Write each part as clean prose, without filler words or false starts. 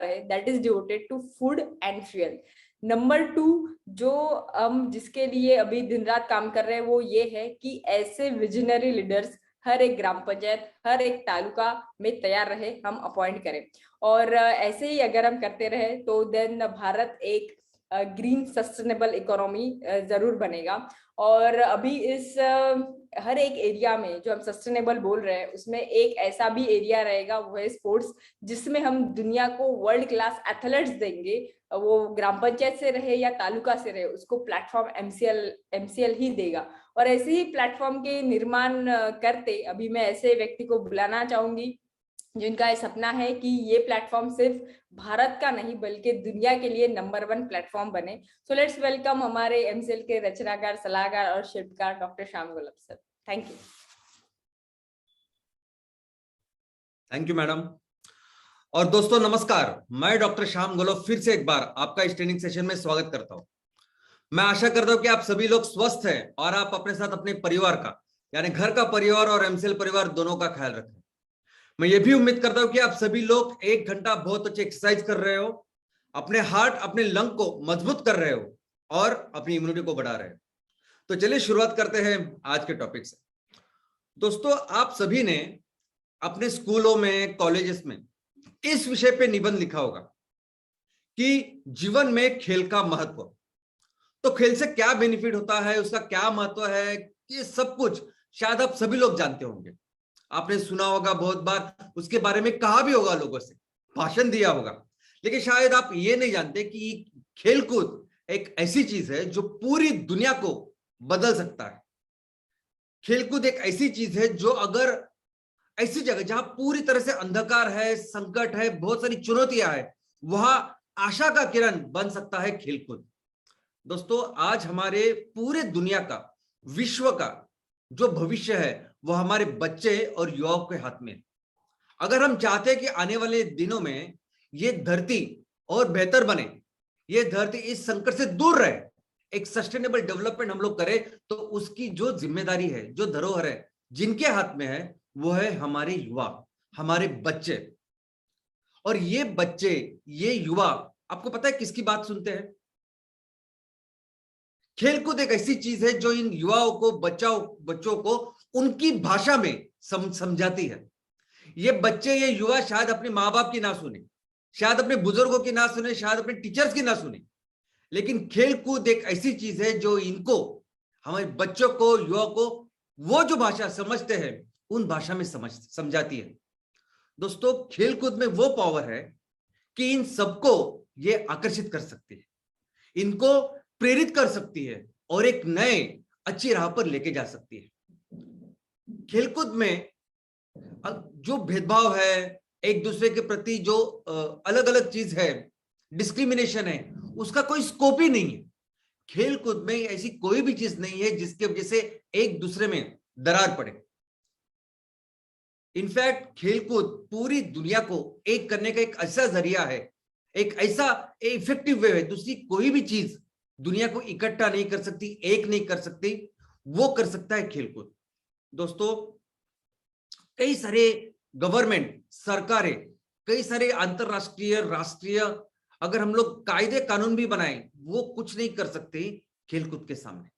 है that is devoted to food and fuel. Number 2 जो हम जिसके लिए अभी दिन रात काम कर रहे हैं वो ये है कि ऐसे विजनरी लीडर्स हर एक ग्राम पंचायत, हर एक तालुका में तैयार रहे, हम अपॉइंट करें। और ऐसे ही अगर हम करते रहे तो देन भारत एक ग्रीन सस्टेनेबल इकोनॉमी जरूर बनेगा। और अभी इस हर एक एरिया में जो हम सस्टेनेबल बोल रहे हैं उसमें एक ऐसा भी एरिया रहेगा, वो है स्पोर्ट्स, जिसमें हम दुनिया को वर्ल्ड क्लास एथलेट्स देंगे। वो ग्राम पंचायत से रहे या तालुका से रहे, उसको प्लेटफॉर्म एमसीएल ही देगा। और ऐसे ही प्लेटफॉर्म के निर्माण करते अभी मैं ऐसे व्यक्ति को बुलाना चाहूंगी जिनका ये सपना है कि ये प्लेटफॉर्म सिर्फ भारत का नहीं बल्कि दुनिया के लिए नंबर 1 प्लेटफॉर्म बने। सो लेट्स वेलकम हमारे एमसीएल के रचनाकार, सलाहकार और शिल्पकार doctor Shyam Gulab sir. Thank you. Thank you madam. और दोस्तों नमस्कार, मैं डॉक्टर श्याम गोलब फिर से एक बार आपका इस ट्रेनिंग सेशन में स्वागत करता हूं। मैं आशा करता हूं कि आप सभी लोग स्वस्थ हैं और आप अपने साथ अपने परिवार का, यानी घर का परिवार और एमसीएल परिवार दोनों का ख्याल रखें। मैं ये भी उम्मीद करता हूं कि आप सभी लोग 1 घंटा बहुत अच्छी एक्सरसाइज कर रहे हो, अपने हार्ट, अपने लंग को मजबूत कर रहे हो और अपनी इम्यूनिटी को बढ़ा रहे हो। तो चलिए शुरुआत करते हैं आज के टॉपिक से। दोस्तों, आप सभी ने अपने स्कूलों में, कॉलेजेस में इस विषय पे निबंध लिखा होगा कि जीवन में खेल का महत्व। तो खेल से क्या बेनिफिट होता है, उसका क्या महत्व है, ये सब कुछ शायद आप सभी लोग जानते होंगे। आपने सुना होगा बहुत बार, उसके बारे में कहा भी होगा, लोगों से भाषण दिया होगा। लेकिन शायद आप ये नहीं जानते कि खेलकूद एक ऐसी चीज है जो पूरी दुनिया को बदल सकता है। खेलकूद एक ऐसी चीज है जो अगर ऐसी जगह जहां पूरी तरह से अंधकार है, संकट है, बहुत सारी चुनौतियां है, वहां आशा का किरण बन सकता है खेलकूद। दोस्तों, आज हमारे पूरे दुनिया का, विश्व का जो भविष्य है वो हमारे बच्चे और युवाओं के हाथ में। अगर हम चाहते हैं कि आने वाले दिनों में ये धरती और बेहतर बने, ये धरती इस संकट से दूर रहे, एक सस्टेनेबल डेवलपमेंट हम लोग करें, तो उसकी जो जिम्मेदारी है, जो धरोहर है, जिनके हाथ में है, वो है हमारे युवा, हमारे बच्चे। और ये बच्चे, ये युवा, आपको पता है किसकी बात सुनते हैं? खेलकूद एक ऐसी चीज है जो इन युवाओं को, बच्चों को उनकी भाषा में समझाती है। ये बच्चे, ये युवा शायद अपने माँ बाप की ना सुने, शायद अपने बुजुर्गों की ना सुने, शायद अपने टीचर्स की ना सुने, लेकिन खेलकूद एक ऐसी चीज है जो इनको, हमारे बच्चों को, युवा को, वो जो भाषा समझते हैं उन भाषा में समझाती है। दोस्तों, खेलकूद में वो पावर है कि इन सबको ये आकर्षित कर सकती है, इनको प्रेरित कर सकती है और एक नए अच्छी राह पर लेके जा सकती है। खेलकूद में जो भेदभाव है, एक दूसरे के प्रति जो अलग अलग चीज है, डिस्क्रिमिनेशन है, उसका कोई स्कोप ही नहीं है। खेलकूद में ऐसी कोई भी चीज नहीं है जिसके वजह से एक दूसरे में दरार पड़े। इनफैक्ट खेलकूद पूरी दुनिया को एक करने का एक ऐसा जरिया है, एक ऐसा इफेक्टिव वे है। दूसरी कोई भी चीज दुनिया को इकट्ठा नहीं कर सकती, एक नहीं कर सकती, वो कर सकता है खेलकूद। दोस्तों, कई सारे गवर्नमेंट, सरकारें, कई सारे अंतरराष्ट्रीय, राष्ट्रीय, अगर हम लोग कायदे कानून भी बनाएं, वो कुछ नहीं कर सकते खेलकूद के सामने।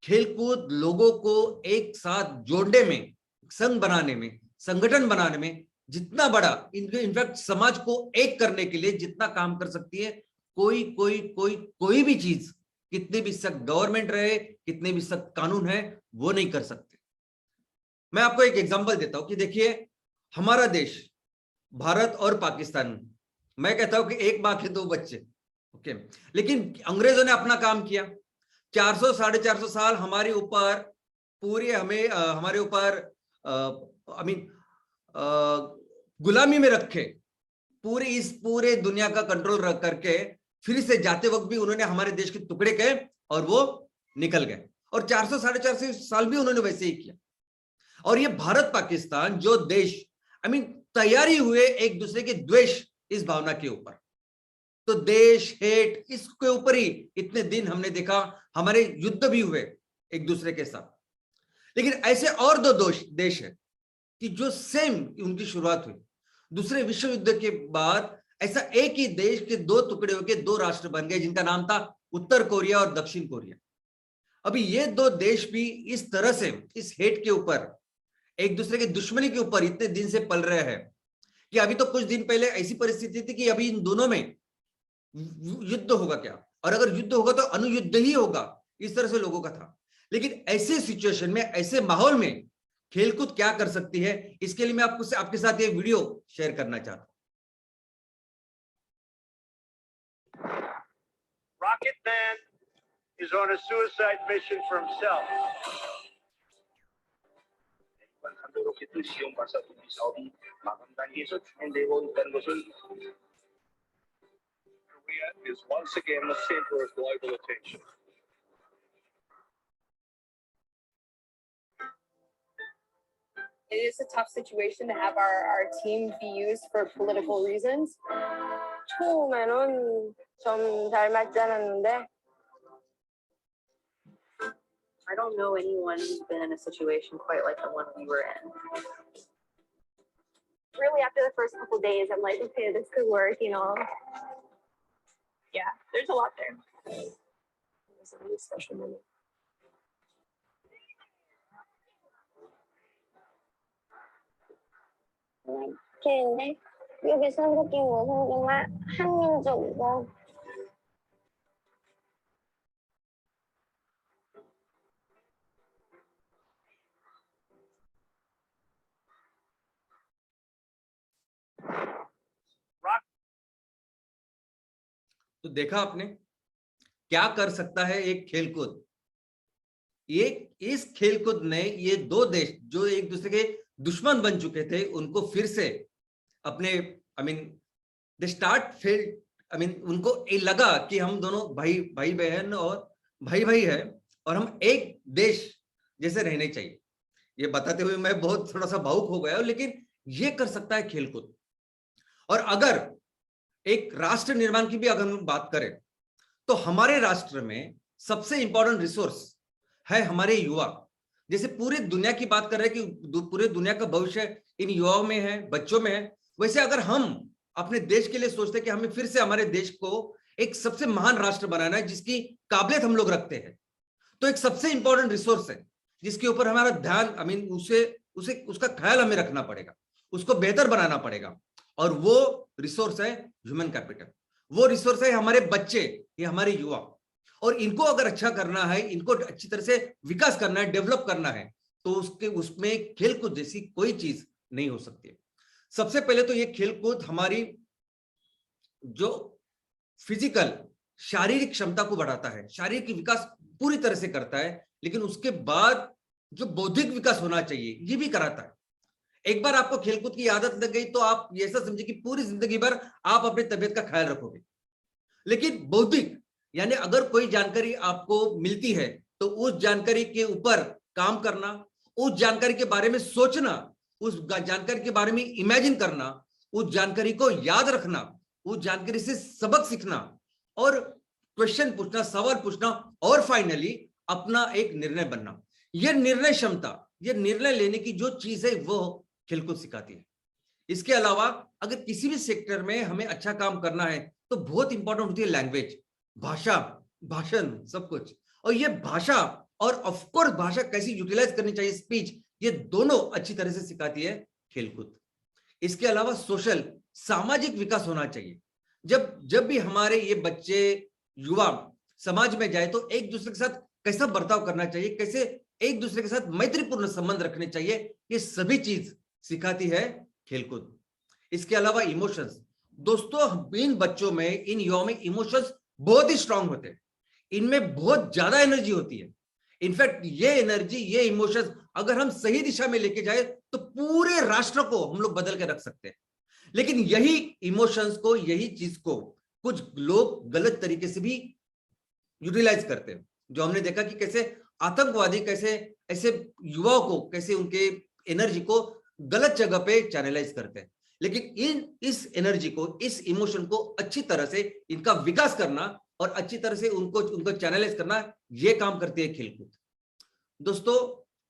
खेलकूद लोगों को एक साथ जोड़ने में, संघ बनाने में, संगठन बनाने में जितना बड़ा, इनफैक्ट समाज को एक करने के लिए जितना काम कर सकती है, कोई भी चीज, कितने भी सख्त गवर्नमेंट रहे, कितने भी सख्त कानून है, वो नहीं कर सकते। मैं आपको एक एग्जांपल देता हूं कि देखिए, हमारा देश भारत और पाकिस्तान, मैं कहता हूं कि एक मां के 2 बच्चे, ओके। लेकिन अंग्रेजों ने अपना काम किया, 400 450 साल हमारे ऊपर, पूरे हमें हमारे ऊपर गुलामी में रखे, पूरे दुनिया का कंट्रोल रख करके, फिर से जाते वक्त भी उन्होंने हमारे देश के टुकड़े किए और वो निकल गए। और 400 450 साल भी उन्होंने वैसे ही किया। और ये भारत पाकिस्तान जो देश, तैयारी हुए एक दूसरे के द्वेष, इस भावना के ऊपर, तो देश हेट, इसके ऊपर ही इतने दिन हमने देखा, हमारे युद्ध भी हुए एक दूसरे के साथ। लेकिन ऐसे और 2 देश है कि जो सेम उनकी शुरुआत हुई दूसरे विश्व युद्ध के बाद, ऐसा एक ही देश के दो टुकड़े होकर दो राष्ट्र बन गए जिनका नाम था उत्तर कोरिया और दक्षिण कोरिया। अभी ये दो देश भी इस तरह से इस हेट के ऊपर, एक दूसरे के दुश्मनी के ऊपर इतने दिन से पल रहे हैं कि अभी तो कुछ दिन पहले ऐसी परिस्थिति थी कि अभी इन दोनों में युद्ध होगा क्या, और अगर युद्ध होगा तो अणुयुद्ध ही होगा, इस तरह से लोगों का था। लेकिन ऐसे सिचुएशन में, ऐसे माहौल में खेलकूद क्या कर सकती है, इसके लिए मैं आपके साथ ये वीडियो शेयर करना चाहता हूं। Rocket Man is on a suicide mission for himself. Korea is once again the center of global attention. It is a tough situation to have our team be used for political reasons. 처음에는 좀 잘 맞지 않았는데 I don't know anyone who's been in a situation quite like the one we were in. really after the first couple days, I'm like, okay, this could work, you know. Yeah, there's a lot there. It was a really special moment. 걔인데 여기서 느낀 것은 정말 한민족이고 तो देखा आपने क्या कर सकता है एक खेलकूद। इस खेलकूद ने ये दो देश जो एक दूसरे के दुश्मन बन चुके थे उनको फिर से अपने दे स्टार्ट फील्ड उनको लगा कि हम दोनों भाई बहन और भाई है और हम एक देश जैसे रहने चाहिए। ये बताते हुए मैं बहुत थोड़ा सा भावुक हो गया, लेकिन ये कर सकता है खेलकूद। और अगर एक राष्ट्र निर्माण की भी अगर हम बात करें तो हमारे राष्ट्र में सबसे इंपॉर्टेंट रिसोर्स है हमारे युवा। जैसे पूरी दुनिया की बात कर रहे हैं कि पूरे दुनिया का भविष्य इन युवाओं में है, बच्चों में है, वैसे अगर हम अपने देश के लिए सोचते हैं कि हमें फिर से हमारे देश को एक सबसे महान राष्ट्र बनाना है जिसकी काबिलियत हम लोग रखते हैं, तो एक सबसे इंपॉर्टेंट रिसोर्स है जिसके ऊपर हमारा ध्यान उसका ख्याल हमें रखना पड़ेगा, उसको बेहतर बनाना पड़ेगा। और वो रिसोर्स है ह्यूमन कैपिटल, वो रिसोर्स है हमारे बच्चे, ये हमारे युवा। और इनको अगर अच्छा करना है, इनको अच्छी तरह से विकास करना है, डेवलप करना है, तो उसमें खेलकूद जैसी कोई चीज नहीं हो सकती। सबसे पहले तो ये खेलकूद हमारी जो फिजिकल शारीरिक क्षमता को बढ़ाता है, शारीरिक विकास पूरी तरह से करता है, लेकिन उसके बाद जो बौद्धिक विकास होना चाहिए ये भी कराता है। एक बार आपको खेलकूद की आदत लग गई तो आप ऐसा समझे कि पूरी जिंदगी भर आप अपनी तबीयत का ख्याल रखोगे। लेकिन बौद्धिक यानी अगर कोई जानकारी आपको मिलती है तो उस जानकारी के ऊपर काम करना, उस जानकारी के बारे में सोचना, उस जानकारी के बारे में इमेजिन करना, उस जानकारी को याद रखना, उस जानकारी से सबक सीखना और क्वेश्चन पूछना, सवाल पूछना और फाइनली अपना एक निर्णय बनना, यह निर्णय क्षमता, यह निर्णय लेने की जो चीज है वो खेलकूद सिखाती है। इसके अलावा अगर किसी भी सेक्टर में हमें अच्छा काम करना है तो बहुत इंपॉर्टेंट होती है लैंग्वेज, भाषा, भाषण, सब कुछ। और ये भाषा और ऑफ कोर्स भाषा कैसी यूटिलाइज करनी चाहिए, स्पीच, ये दोनों अच्छी तरह से सिखाती है खेलकूद। इसके अलावा सोशल, सामाजिक विकास होना चाहिए। जब भी हमारे ये बच्चे युवा समाज में जाए तो एक दूसरे के साथ कैसा बर्ताव करना चाहिए, कैसे एक दूसरे के साथ मैत्रीपूर्ण संबंध रखने चाहिए, ये सभी चीज सिखाती है खेलकूद। इसके अलावा इमोशंस, दोस्तों इन बच्चों में, इन युवाओं में इमोशंस बहुत ही स्ट्रांग होते हैं, इनमें बहुत ज्यादा एनर्जी होती है। इनफैक्ट ये एनर्जी, ये इमोशंस अगर हम सही दिशा में लेके जाए तो पूरे राष्ट्र को हम लोग बदल के रख सकते हैं। लेकिन यही इमोशंस को, यही चीज को कुछ लोग गलत तरीके से भी यूटिलाइज करते हैं, जो हमने देखा कि कैसे आतंकवादी कैसे ऐसे युवाओं को, कैसे उनके एनर्जी को गलत जगह पे चैनलाइज करते हैं। लेकिन इस एनर्जी को, इस इमोशन को अच्छी तरह से इनका विकास करना और अच्छी तरह से उनको चैनलाइज करना, ये काम करती है खेलकूद। दोस्तों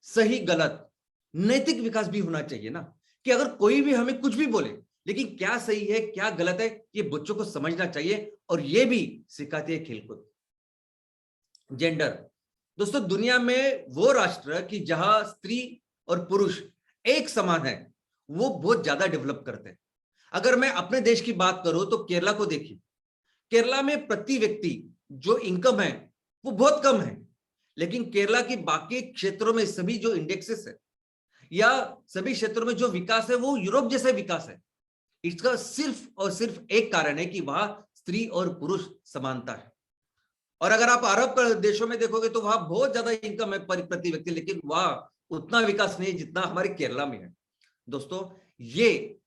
सही गलत नैतिक विकास भी होना चाहिए ना, कि अगर कोई भी हमें कुछ भी बोले लेकिन क्या सही है क्या गलत है ये बच्चों को समझना चाहिए, और ये भी सिखाती है खेलकूद। जेंडर, दोस्तों दुनिया में वो राष्ट्र कि जहां स्त्री और पुरुष एक समान है वो बहुत ज्यादा डेवलप करते हैं। अगर मैं अपने देश की बात करूं तो केरला को देखिए, केरला में प्रति व्यक्ति जो इनकम है वो बहुत कम है, लेकिन केरला की बाकी क्षेत्रों में सभी जो इंडेक्सेस है या सभी क्षेत्रों में जो विकास है वो यूरोप जैसा विकास है। इसका सिर्फ और सिर्फ एक कारण है कि वहां स्त्री और पुरुष समानता है। और अगर आप अरब देशों में देखोगे तो वहां बहुत ज्यादा इनकम है प्रति व्यक्ति, लेकिन वहां उतना विकास नहीं जितना हमारे केरला में है। दोस्तों ये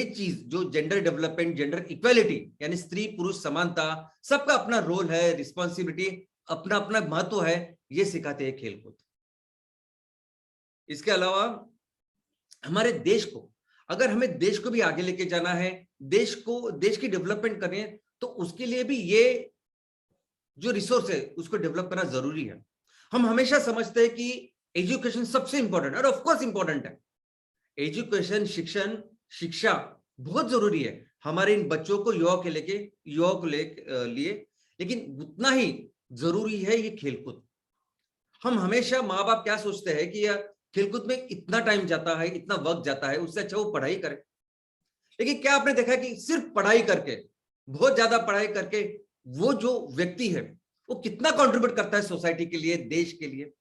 चीज जो जेंडर डेवलपमेंट, जेंडर इक्वालिटी यानी स्त्री पुरुष समानता, सबका अपना रोल है, रिस्पॉन्सिबिलिटी, अपना अपना महत्व है, ये सिखाते हैं खेलकूद। इसके अलावा हमारे देश को, अगर हमें देश को भी आगे लेके जाना है, देश की डेवलपमेंट करनी है, तो उसके लिए भी ये जो रिसोर्स है उसको डेवलप करना जरूरी है। हम हमेशा समझते हैं कि एजुकेशन सबसे इंपॉर्टेंट, और ऑफ कोर्स इंपॉर्टेंट है एजुकेशन, शिक्षा बहुत जरूरी है हमारे इन बच्चों को, युवाओं के लिए, लेकिन उतना ही जरूरी है ये खेलकूद। हम हमेशा माँ बाप क्या सोचते हैं कि यार खेलकूद में इतना टाइम जाता है, इतना वक्त जाता है, उससे अच्छा वो पढ़ाई करे। लेकिन क्या आपने देखा कि सिर्फ पढ़ाई करके, बहुत ज्यादा पढ़ाई करके वो जो व्यक्ति है वो कितना कंट्रीब्यूट करता है सोसाइटी के लिए, देश के लिए।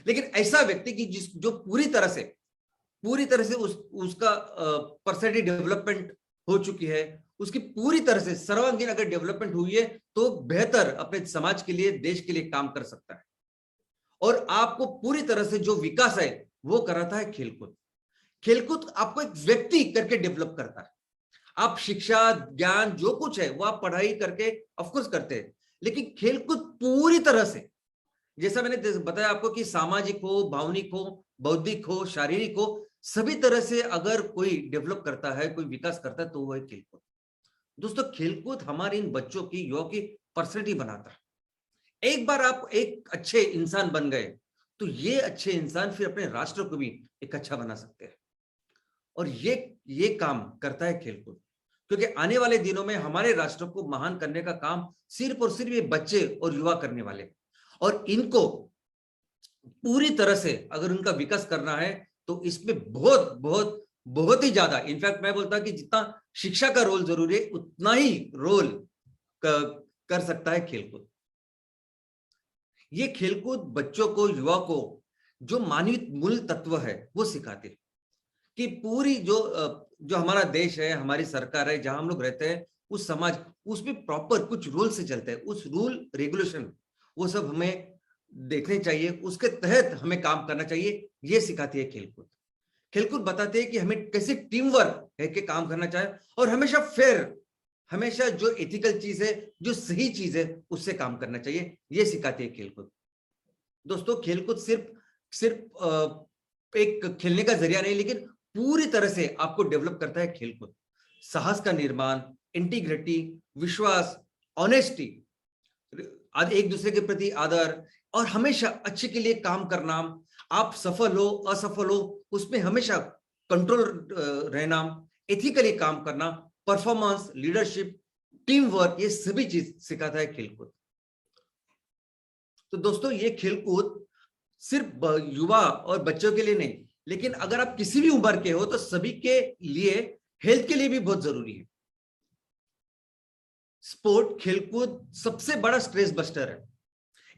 लेकिन ऐसा व्यक्ति की जो पूरी तरह से उसका पर्सनैलिटी डेवलपमेंट हो चुकी है, उसकी पूरी तरह से सर्वांगीण अगर डेवलपमेंट हुई है, तो बेहतर अपने समाज के लिए, देश के लिए काम कर सकता है। और आपको पूरी तरह से जो विकास है वो कराता है खेलकूद। खेलकूद आपको एक व्यक्ति करके डेवलप करता है। आप शिक्षा, ज्ञान जो कुछ है वो आप पढ़ाई करके ऑफकोर्स करते हैं, लेकिन खेलकूद पूरी तरह से, जैसा मैंने बताया आपको कि सामाजिक हो, भावनिक हो, बौद्धिक हो, शारीरिक हो, सभी तरह से अगर कोई डेवलप करता है, कोई विकास करता है, तो वो है खेलकूद। दोस्तों खेलकूद हमारे इन बच्चों की, युवाओं की पर्सनैलिटी बनाता है। एक बार आप एक अच्छे इंसान बन गए तो ये अच्छे इंसान फिर अपने राष्ट्र को भी एक अच्छा बना सकते हैं। और ये काम करता है खेलकूद, क्योंकि आने वाले दिनों में हमारे राष्ट्र को महान करने का काम सिर्फ और सिर्फ ये बच्चे और युवा करने वाले, और इनको पूरी तरह से अगर उनका विकास करना है तो इसमें बहुत बहुत बहुत ही ज्यादा, इनफैक्ट मैं बोलता हूं कि जितना शिक्षा का रोल जरूरी है उतना ही रोल कर सकता है खेलकूद। ये खेलकूद बच्चों को, युवा को जो मानवीय मूल तत्व है वो सिखाते हैं कि पूरी जो हमारा देश है, हमारी सरकार है, जहां हम लोग रहते हैं, उस समाज, उसमें प्रॉपर कुछ रूल से चलते हैं। उस रूल रेगुलेशन वो सब हमें देखने चाहिए, उसके तहत हमें काम करना चाहिए, ये सिखाती है खेलकूद। खेलकूद बताते हैं कि हमें कैसे टीम वर्क है कि काम करना चाहिए, और हमेशा फेयर, हमेशा जो एथिकल चीज है, जो सही चीज है, उससे काम करना चाहिए, ये सिखाती है खेलकूद। दोस्तों खेलकूद सिर्फ एक खेलने का जरिया नहीं, लेकिन पूरी तरह से आपको डेवलप करता है खेलकूद। साहस का निर्माण, इंटीग्रिटी, विश्वास, ऑनेस्टी, एक दूसरे के प्रति आदर, और हमेशा अच्छे के लिए काम करना। आप सफल हो, असफल हो, उसमें हमेशा कंट्रोल रहना, एथिकली काम करना, परफॉर्मेंस, लीडरशिप, टीम वर्क, ये सभी चीज सिखाता है खेलकूद। तो दोस्तों ये खेलकूद सिर्फ युवा और बच्चों के लिए नहीं, लेकिन अगर आप किसी भी उम्र के हो तो सभी के लिए, हेल्थ के लिए भी बहुत जरूरी है। स्पोर्ट, खेलकूद सबसे बड़ा स्ट्रेस बस्टर है।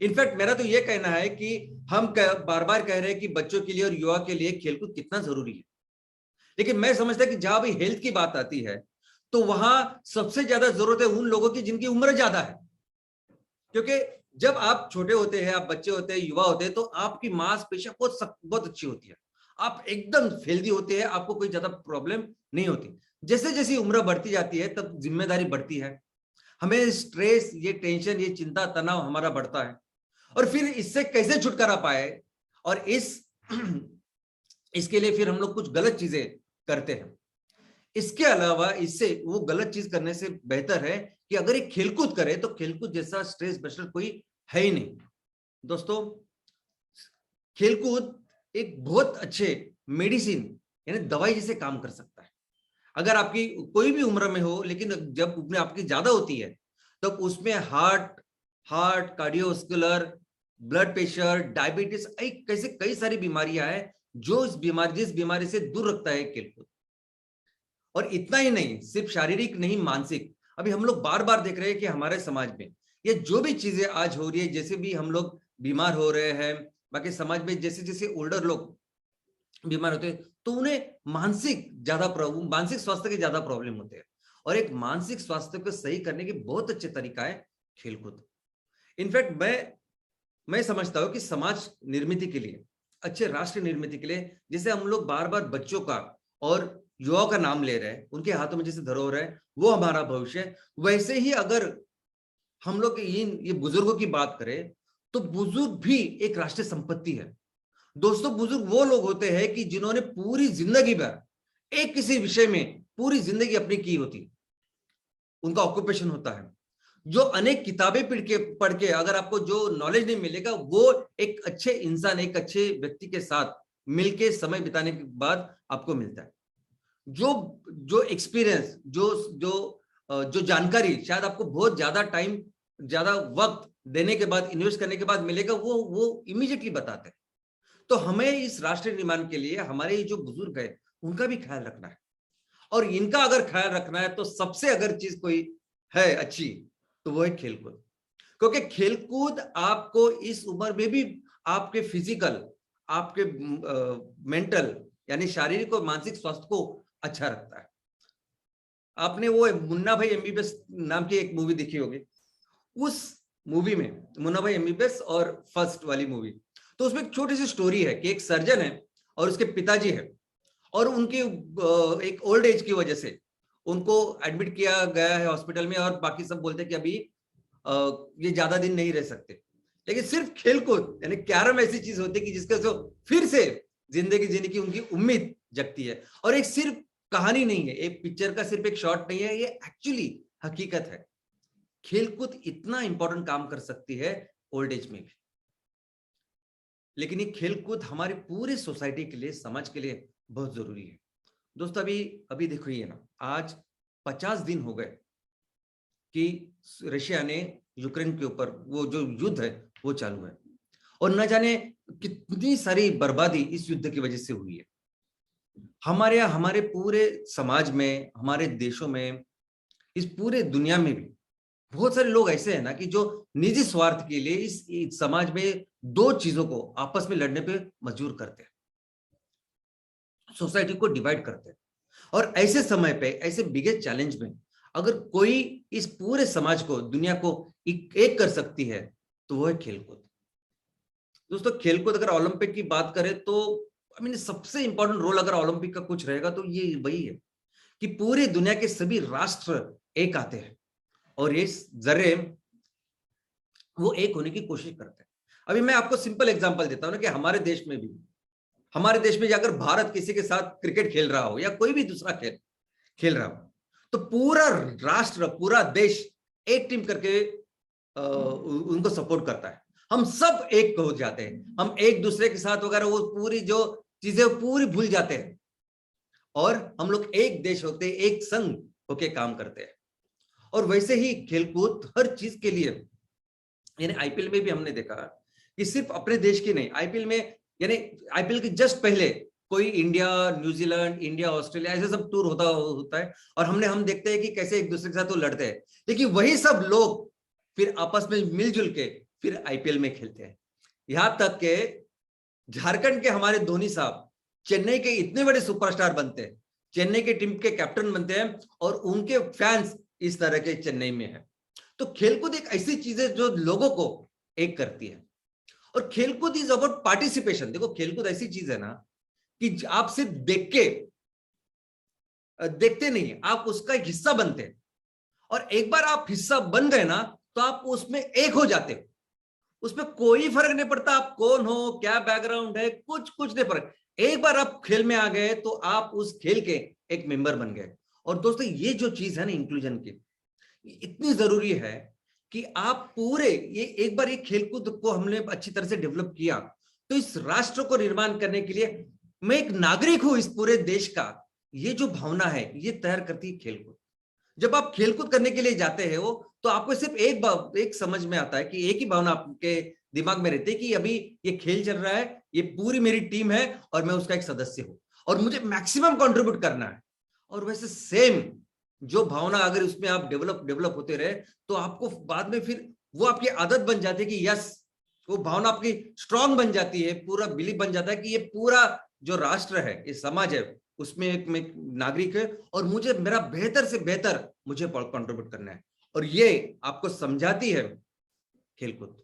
इनफैक्ट मेरा तो यह कहना है कि हम बार बार कह रहे हैं कि बच्चों के लिए और युवा के लिए खेलकूद कितना जरूरी है, लेकिन मैं समझता कि जहां भी हेल्थ की बात आती है तो वहां सबसे ज्यादा जरूरत है उन लोगों की जिनकी उम्र ज्यादा है। क्योंकि जब आप छोटे होते हैं, आप बच्चे होते हैं, युवा होते हैं, तो आपकी मांसपेशियां बहुत अच्छी होती है, आप एकदम हेल्दी होते हैं, आपको कोई ज्यादा प्रॉब्लम नहीं होती। जैसे जैसे उम्र बढ़ती जाती है तब जिम्मेदारी बढ़ती है, हमें स्ट्रेस, ये टेंशन, ये चिंता, तनाव हमारा बढ़ता है, और फिर इससे कैसे छुटकारा पाए, और इसके लिए फिर हम लोग कुछ गलत चीजें करते हैं। इसके अलावा इससे वो गलत चीज करने से बेहतर है कि अगर एक खेलकूद करे तो खेलकूद जैसा स्ट्रेस बस्टर कोई है ही नहीं। दोस्तों खेलकूद एक बहुत अच्छे मेडिसिन यानी दवाई जैसे काम कर सकता है। अगर आपकी कोई भी उम्र में हो, लेकिन जब उम्र आपकी ज्यादा होती है तब तो उसमें heart cardiovascular, blood pressure, diabetes, कैसे कई सारी बीमारियां हैं जो जिस बीमारी से दूर रखता है खेलकूद। और इतना ही नहीं, सिर्फ शारीरिक नहीं, मानसिक। अभी हम लोग बार बार देख रहे हैं कि हमारे समाज में ये जो भी चीजें आज हो रही है, जैसे भी हम लोग बीमार हो रहे हैं, बाकी समाज में जैसे जैसे ओल्डर लोग बीमार होते हैं तो उन्हें मानसिक स्वास्थ्य के ज्यादा प्रॉब्लम होते हैं। और एक मानसिक स्वास्थ्य को सही करने की बहुत अच्छे तरीका है खेलकूद। इनफैक्ट मैं समझता हूं कि समाज निर्मित के लिए, अच्छे राष्ट्र निर्मित के लिए, जैसे हम लोग बार बार बच्चों का और युवाओं का नाम ले रहे हैं, उनके हाथों में जैसे धरोहर है वो हमारा भविष्य है, वैसे ही अगर हम लोग ये बुजुर्गों की बात करें तो बुजुर्ग भी एक राष्ट्रीय संपत्ति है। दोस्तों, बुजुर्ग वो लोग होते हैं कि जिन्होंने पूरी जिंदगी भर एक किसी विषय में पूरी जिंदगी अपनी की होती, उनका ऑक्यूपेशन होता है। जो अनेक किताबें पढ़ के अगर आपको जो नॉलेज नहीं मिलेगा, वो एक अच्छे इंसान, एक अच्छे व्यक्ति के साथ मिलके समय बिताने के बाद आपको मिलता है। जो एक्सपीरियंस, जो जानकारी शायद आपको बहुत ज्यादा टाइम, ज्यादा वक्त देने के बाद, इन्वेस्ट करने के बाद मिलेगा, वो इमीडिएटली बताते हैं। तो हमें इस राष्ट्र निर्माण के लिए हमारे जो बुजुर्ग है उनका भी ख्याल रखना है। और इनका अगर ख्याल रखना है तो सबसे अगर चीज कोई है अच्छी तो वो है खेलकूद। क्योंकि खेलकूद आपको इस उम्र में भी आपके फिजिकल, आपके मेंटल यानी शारीरिक और मानसिक स्वास्थ्य को अच्छा रखता है। आपने वो मुन्ना भाई एमबीबीएस नाम की एक मूवी देखी होगी। उस मूवी में मुन्ना भाई एमबीबीएस और फर्स्ट वाली मूवी, तो उसमें एक छोटी सी स्टोरी है कि एक सर्जन है और उसके पिताजी है, और उनकी एक ओल्ड एज की वजह से उनको एडमिट किया गया है हॉस्पिटल में, और बाकी सब बोलते हैं कि अभी ये ज्यादा दिन नहीं रह सकते। लेकिन सिर्फ खेलकूद यानी कैरम ऐसी चीज होती है कि जिसके जो फिर से जिंदगी जीने की उनकी उम्मीद जगती है। और एक सिर्फ कहानी नहीं है, एक पिक्चर का सिर्फ एक शॉट नहीं है, ये एक्चुअली हकीकत है। खेलकूद इतना इंपॉर्टेंट काम कर सकती है ओल्ड एज में भी। लेकिन ये खेलकूद हमारी पूरी सोसाइटी के लिए, समाज के लिए बहुत जरूरी है। दोस्तों, अभी देखो ये ना, आज 50 दिन हो गए कि रशिया ने यूक्रेन के ऊपर वो जो युद्ध है वो चालू है, और न जाने कितनी सारी बर्बादी इस युद्ध की वजह से हुई है। हमारे पूरे समाज में, हमारे देशों में, इस पूरे दुनिया में भी बहुत सारे लोग ऐसे हैं ना कि जो निजी स्वार्थ के लिए इस समाज में दो चीजों को आपस में लड़ने पे मजबूर करते हैं, सोसाइटी को डिवाइड करते हैं। और ऐसे समय पे, ऐसे बिगेस्ट चैलेंज में अगर कोई इस पूरे समाज को, दुनिया को एक कर सकती है तो वो है खेलकूद। दोस्तों, खेलकूद अगर ओलंपिक की बात करें तो सबसे इंपॉर्टेंट रोल अगर ओलंपिक का कुछ रहेगा तो ये वही है कि पूरी दुनिया के सभी राष्ट्र एक आते हैं और ये जरिए वो एक होने की कोशिश करते हैं। अभी मैं आपको सिंपल एग्जांपल देता हूं ना कि हमारे देश में अगर भारत किसी के साथ क्रिकेट खेल रहा हो या कोई भी दूसरा खेल रहा हो तो पूरा राष्ट्र, पूरा देश एक टीम करके उनको सपोर्ट करता है। हम सब एक हो जाते हैं, हम एक दूसरे के साथ वगैरह वो पूरी जो चीजें पूरी भूल जाते हैं और हम लोग एक देश होते, एक संघ होके काम करते हैं। और वैसे ही खेलकूद हर चीज के लिए, यानी आईपीएल में भी हमने देखा कि सिर्फ अपने देश की नहीं, आईपीएल में, यानी आईपीएल के जस्ट पहले कोई इंडिया, न्यूजीलैंड, इंडिया, ऑस्ट्रेलिया ऐसे सब टूर होता है और हम देखते हैं कि कैसे एक दूसरे के साथ वो लड़ते हैं। लेकिन वही सब लोग फिर आपस में मिलजुल के फिर आईपीएल में खेलते हैं। यहां तक के झारखंड के हमारे धोनी साहब चेन्नई के इतने बड़े सुपरस्टार बनते हैं, चेन्नई के टीम के कैप्टन बनते हैं और उनके फैंस इस तरह के चेन्नई में है। तो खेलकूद एक ऐसी चीज है जो लोगों को एक करती है। और खेलकूद इज अबाउट पार्टिसिपेशन। देखो, खेलकूद ऐसी चीज है ना कि आप सिर्फ देखते नहीं, आप उसका एक हिस्सा बनते हैं। और एक बार आप हिस्सा बन गए ना तो आप उसमें एक हो जाते हो। उसमें कोई फर्क नहीं पड़ता आप कौन हो, क्या बैकग्राउंड है, कुछ नहीं फर्क। एक बार आप खेल में आ गए तो आप उस खेल के एक मेंबर बन गए। और दोस्तों, ये जो चीज है ना इंक्लूजन की, इतनी जरूरी है कि आप पूरे ये एक बार ये खेलकूद को हमने अच्छी तरह से डेवलप किया तो इस राष्ट्र को निर्माण करने के लिए मैं एक नागरिक हूं इस पूरे देश का, ये जो भावना है ये तैयार करती है खेलकूद। जब आप खेलकूद करने के लिए जाते हैं वो, तो आपको सिर्फ एक समझ में आता है कि एक ही भावना आपके दिमाग में रहती है कि अभी ये खेल चल रहा है, ये पूरी मेरी टीम है और मैं उसका एक सदस्य हूं और मुझे मैक्सिमम कंट्रीब्यूट करना है। और वैसे सेम जो भावना अगर उसमें आप डेवलप होते रहे, तो आपको बाद में फिर वो आपकी आदत बन जाती है कि यस, वो भावना आपकी स्ट्रांग बन जाती है, पूरा बिलीफ बन जाता है कि ये पूरा जो राष्ट्र है, ये समाज है, उसमें एक नागरिक है और मुझे मेरा बेहतर से बेहतर मुझे कंट्रीब्यूट करना है। और ये आपको समझाती है खेलकूद।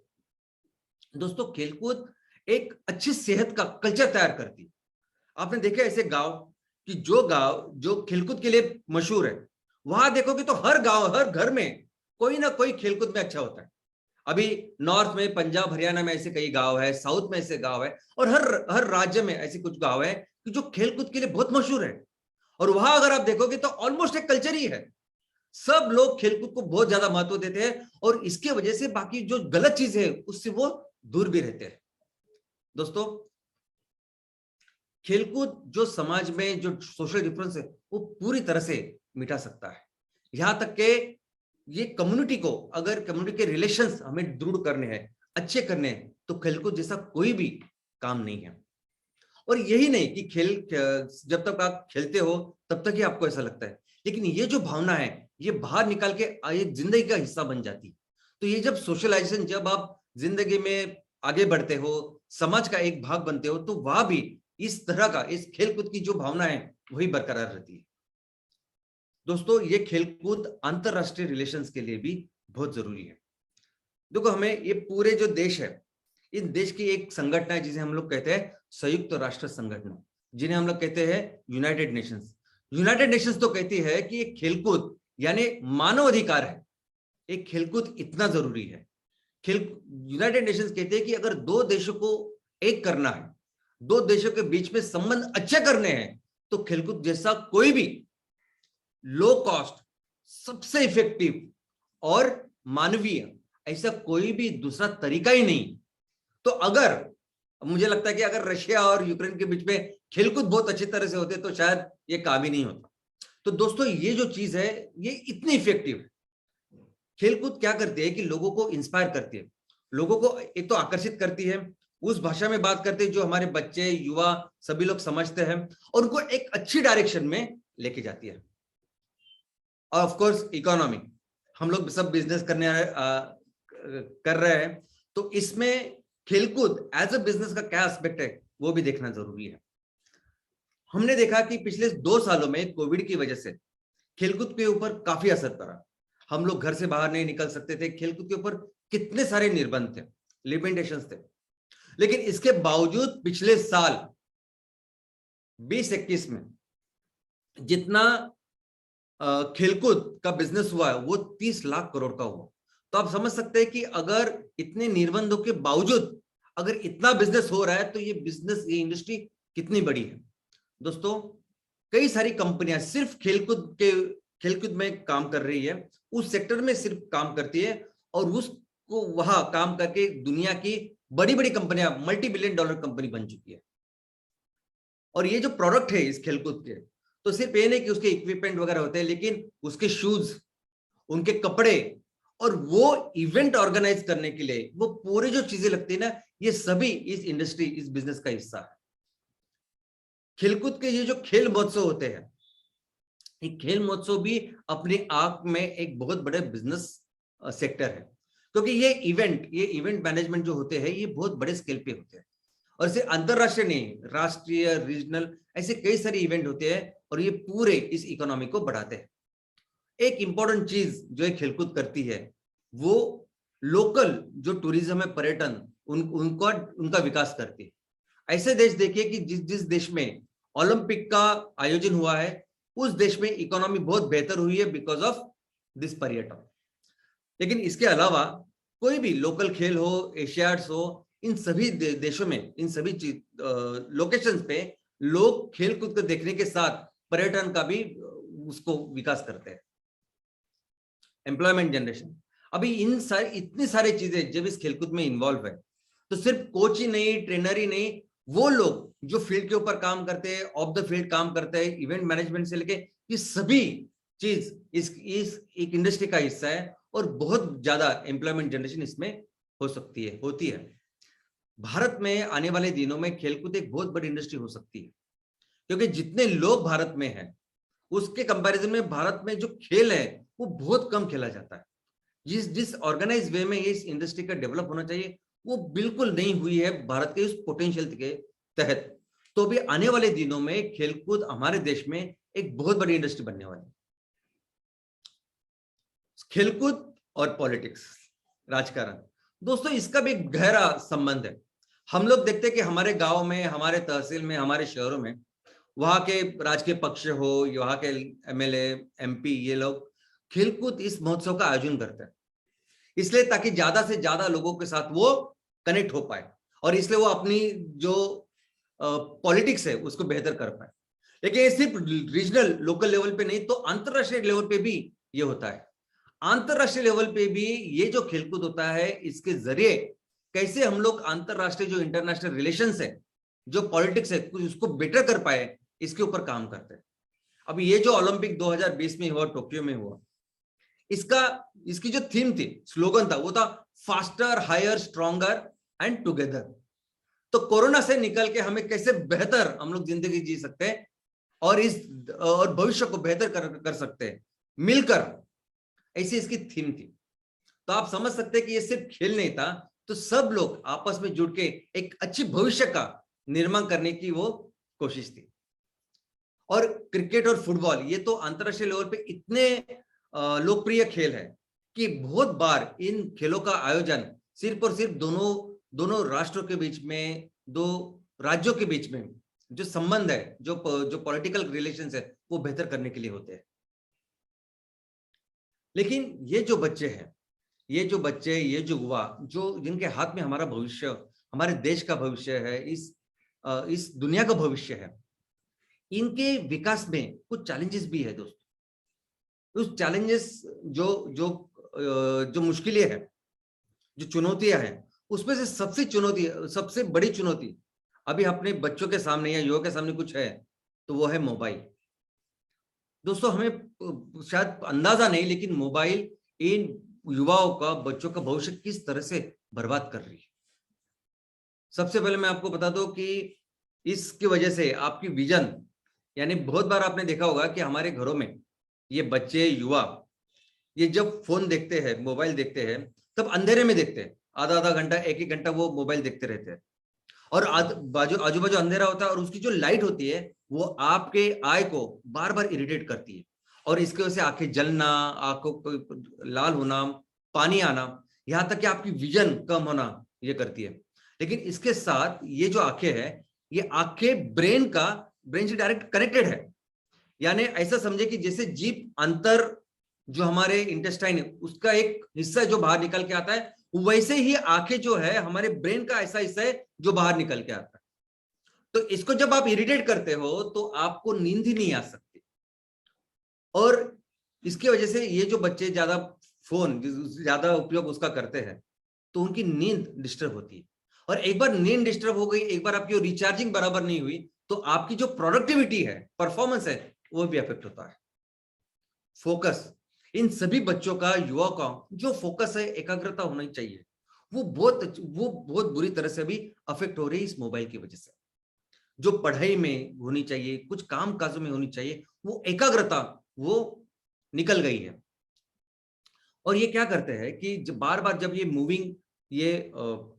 दोस्तों, खेलकूद एक अच्छी सेहत का कल्चर तैयार करती है। आपने देखा ऐसे गांव कि गांव जो खेलकूद के लिए मशहूर है, वहां देखोगे तो हर गांव, हर घर में कोई ना कोई खेलकूद में अच्छा होता है। अभी नॉर्थ में, पंजाब हरियाणा में ऐसे कई गांव है, साउथ में ऐसे गांव है और हर राज्य में ऐसे कुछ गांव है कि जो खेलकूद के लिए बहुत मशहूर है। और वहां अगर आप देखोगे तो ऑलमोस्ट एक कल्चर ही है, सब लोग खेलकूद को बहुत ज्यादा महत्व देते हैं और इसकी वजह से बाकी जो गलत चीज है उससे वो दूर भी रहते हैं। दोस्तों, खेलकूद जो समाज में जो सोशल डिफरेंस है वो पूरी तरह से मिटा सकता है। यहां तक के ये कम्युनिटी को, अगर कम्युनिटी के रिलेशंस हमें दृढ़ करने हैं, अच्छे करने हैं, तो खेलकूद जैसा कोई भी काम नहीं है। और यही नहीं कि जब तक आप खेलते हो तब तक ही आपको ऐसा लगता है, लेकिन ये जो भावना है ये बाहर निकाल के एक जिंदगी का हिस्सा बन जाती है। तो ये जब सोशलाइजेशन, जब आप जिंदगी में आगे बढ़ते हो, समाज का एक भाग बनते हो, तो वहां भी इस तरह का, इस खेलकूद की जो भावना है वही बरकरार रहती है। दोस्तों, ये खेलकूद अंतरराष्ट्रीय रिलेशंस के लिए भी बहुत जरूरी है। देखो, हमें ये पूरे जो देश है, इन देश की एक संगठन है जिसे हम लोग कहते हैं संयुक्त राष्ट्र संगठन, जिन्हें हम लोग कहते हैं यूनाइटेड नेशंस। यूनाइटेड नेशंस तो कहती है कि ये खेलकूद यानी मानव अधिकार है, एक खेलकूद इतना जरूरी है। यूनाइटेड नेशंस कहते हैं कि अगर दो देशों को एक करना है, दो देशों के बीच में संबंध अच्छे करने हैं, तो खेलकूद जैसा कोई भी लो कॉस्ट, सबसे इफेक्टिव और मानवीय ऐसा कोई भी दूसरा तरीका ही नहीं। तो अगर मुझे लगता है कि अगर रशिया और यूक्रेन के बीच में खेलकूद बहुत अच्छी तरह से होते तो शायद ये काम ही नहीं होता। तो दोस्तों, ये जो चीज है ये इतनी इफेक्टिव है। खेलकूद क्या करती है कि लोगों को इंस्पायर करती है, लोगों को एक तो आकर्षित करती है, उस भाषा में बात करते हैं जो हमारे बच्चे, युवा सभी लोग समझते हैं, और उनको एक अच्छी डायरेक्शन में लेके जाती है। और ऑफ कोर्स इकोनॉमी, हम लोग सब बिजनेस कर रहे हैं, तो इसमें खेलकूद एज अ बिजनेस का क्या एस्पेक्ट है वो भी देखना जरूरी है। हमने देखा कि पिछले 2 सालों में कोविड की वजह से खेलकूद के ऊपर काफी असर पड़ा। हम लोग घर से बाहर नहीं निकल सकते थे, खेलकूद के ऊपर कितने सारे निर्बंध थे, लिमिटेशंस थे, लेकिन इसके बावजूद पिछले साल 2021 में जितना खेलकूद का बिजनेस हुआ है वो 30 लाख करोड़ का हुआ। तो आप समझ सकते हैं कि अगर इतने निर्बंधों के बावजूद अगर इतना बिजनेस हो रहा है तो ये बिजनेस, ये इंडस्ट्री कितनी बड़ी है। दोस्तों, कई सारी कंपनियां सिर्फ खेलकूद में काम कर रही है, उस सेक्टर में सिर्फ काम करती है और उसको वहां काम करके दुनिया की बड़ी बड़ी कंपनियां, $multi-billion कंपनी बन चुकी है। और ये जो प्रोडक्ट है इस खेलकूद के, तो सिर्फ ये नहीं कि उसके इक्विपमेंट वगैरह होते हैं, लेकिन उसके शूज, उनके कपड़े और वो इवेंट ऑर्गेनाइज करने के लिए वो पूरी जो चीजें लगती है ना, ये सभी इस इंडस्ट्री, इस बिजनेस का हिस्सा है। खेलकूद के ये जो खेल महोत्सव होते हैं, ये खेल महोत्सव भी अपने आप में एक बहुत बड़े बिजनेस सेक्टर है, क्योंकि ये इवेंट मैनेजमेंट जो होते हैं ये बहुत बड़े स्केल पे होते हैं, और इसे अंतरराष्ट्रीय नहीं, राष्ट्रीय, रीजनल, ऐसे कई सारे इवेंट होते हैं और ये पूरे इस इकोनॉमी को बढ़ाते हैं। एक इंपॉर्टेंट चीज जो ये खेलकूद करती है वो लोकल जो टूरिज्म है, पर्यटन, उनका विकास करती है। ऐसे देश देखिए कि जिस देश में ओलंपिक का आयोजन हुआ है उस देश में इकोनॉमी बहुत बेहतर हुई है बिकॉज ऑफ दिस पर्यटन। लेकिन इसके अलावा कोई भी लोकल खेल हो, एशियाड्स हो, इन सभी देशों में, इन सभी लोकेशंस पे लोग खेलकूद को देखने के साथ पर्यटन का भी उसको विकास करते हैं। एम्प्लॉयमेंट जनरेशन, अभी इतनी सारी चीजें जब इस खेलकूद में इन्वॉल्व है, तो सिर्फ कोच ही नहीं, ट्रेनर ही नहीं, वो लोग जो फील्ड के ऊपर काम करते हैं, ऑफ द फील्ड काम करते हैं, इवेंट मैनेजमेंट से लेके ये सभी चीज इस एक इंडस्ट्री का हिस्सा है और बहुत ज्यादा एम्प्लॉयमेंट जनरेशन इसमें हो सकती है, होती है। भारत में आने वाले दिनों में खेलकूद एक बहुत बड़ी इंडस्ट्री हो सकती है, क्योंकि जितने लोग भारत में हैं उसके कंपैरिजन में भारत में जो खेल है वो बहुत कम खेला जाता है। जिस ऑर्गेनाइज वे में इस इंडस्ट्री का डेवलप होना चाहिए वो बिल्कुल नहीं हुई है भारत के उस पोटेंशियल के तहत। तो भी आने वाले दिनों में खेलकूद हमारे देश में एक बहुत बड़ी इंडस्ट्री बनने वाली है। खेलकूद और पॉलिटिक्स, राजकारण, दोस्तों इसका भी गहरा संबंध है। हम लोग देखते हैं कि हमारे गांव में, हमारे तहसील में, हमारे शहरों में वहां के राजकीय पक्ष हो, वहां के एमएलए, एमपी, ये लोग खेलकूद इस महोत्सव का आयोजन करते हैं, इसलिए ताकि ज्यादा से ज्यादा लोगों के साथ वो कनेक्ट हो पाए और इसलिए वो अपनी जो पॉलिटिक्स है उसको बेहतर कर पाए। लेकिन ये सिर्फ रीजनल लोकल लेवल पे नहीं, तो अंतरराष्ट्रीय लेवल पे भी ये होता है। अंतरराष्ट्रीय लेवल पे भी ये जो खेलकूद होता है, इसके जरिए कैसे हम लोग अंतरराष्ट्रीय जो इंटरनेशनल रिलेशंस है, जो पॉलिटिक्स है, उसको बेटर कर पाए, इसके ऊपर काम करते हैं। अभी ये जो ओलंपिक 2020 में हुआ, टोक्यो में हुआ, इसकी जो थीम थी, स्लोगन था, वो था faster, higher, stronger and together. तो कोरोना से निकल के हमें कैसे बेहतर हम लोग जिंदगी जी सकते हैं और भविष्य को बेहतर कर सकते हैं मिलकर, ऐसी इसकी थीम थी। तो आप समझ सकते हैं कि ये सिर्फ खेल नहीं था, तो सब लोग आपस में जुड़ के एक अच्छी भविष्य का निर्माण करने की वो कोशिश थी। और क्रिकेट और फुटबॉल ये तो अंतरराष्ट्रीय लेवल पे इतने लोकप्रिय खेल है कि बहुत बार इन खेलों का आयोजन सिर्फ और सिर्फ दोनों राष्ट्रों के बीच में, दो राज्यों के बीच में जो संबंध है, जो पॉलिटिकल रिलेशंस है, वो बेहतर करने के लिए होते हैं। लेकिन ये जो बच्चे हैं, ये जो युवा, जो जिनके हाथ में हमारा भविष्य, हमारे देश का भविष्य है, इस दुनिया का भविष्य है, इनके विकास में कुछ चैलेंजेस भी है दोस्तों। उस चैलेंजेस जो मुश्किलें हैं, जो चुनौतियां हैं, उसमें से सबसे बड़ी चुनौती अभी अपने बच्चों के सामने या युवाओं के सामने कुछ है, तो वो है मोबाइल। दोस्तों हमें शायद अंदाजा नहीं, लेकिन मोबाइल इन युवाओं का, बच्चों का भविष्य किस तरह से बर्बाद कर रही है। सबसे पहले मैं आपको बता दूं कि इसकी वजह से आपकी विजन, यानी बहुत बार आपने देखा होगा कि हमारे घरों में ये बच्चे, युवा, ये जब फोन देखते हैं, मोबाइल देखते हैं, तब अंधेरे में देखते हैं, आधा घंटा, एक घंटा वो मोबाइल देखते रहते हैं और आजू बाजू अंधेरा होता है और उसकी जो लाइट होती है वो आपके आई को बार बार इरिटेट करती है और इसकी वजह से आंखें जलना, आंखों को लाल होना, पानी आना, यहाँ तक कि आपकी विजन कम होना ये करती है। लेकिन इसके साथ ये जो आंखें है, ये आंखें ब्रेन से डायरेक्ट कनेक्टेड है। यानी ऐसा समझे कि जैसे जीभ अंतर जो हमारे इंटेस्टाइन है उसका एक हिस्सा जो बाहर निकल के आता है, वैसे ही आंखें जो है हमारे ब्रेन का ऐसा हिस्सा है जो बाहर निकल के आता है। तो इसको जब आप इरिटेट करते हो तो आपको नींद ही नहीं आ सकती और इसकी वजह से ये जो बच्चे ज्यादा उपयोग उसका करते हैं तो उनकी नींद डिस्टर्ब होती है और एक बार नींद डिस्टर्ब हो गई, एक बार आपकी रिचार्जिंग बराबर नहीं हुई, तो आपकी जो प्रोडक्टिविटी है, परफॉर्मेंस है, वो भी अफेक्ट होता है। फोकस, इन सभी बच्चों का, युवाओं का जो फोकस है, एकाग्रता होनी चाहिए, वो बहुत बुरी तरह से भी अफेक्ट हो रही है इस मोबाइल की वजह से। जो पढ़ाई में होनी चाहिए, कुछ काम काजों में होनी चाहिए, वो एकाग्रता वो निकल गई है। और ये क्या करते हैं कि बार बार जब ये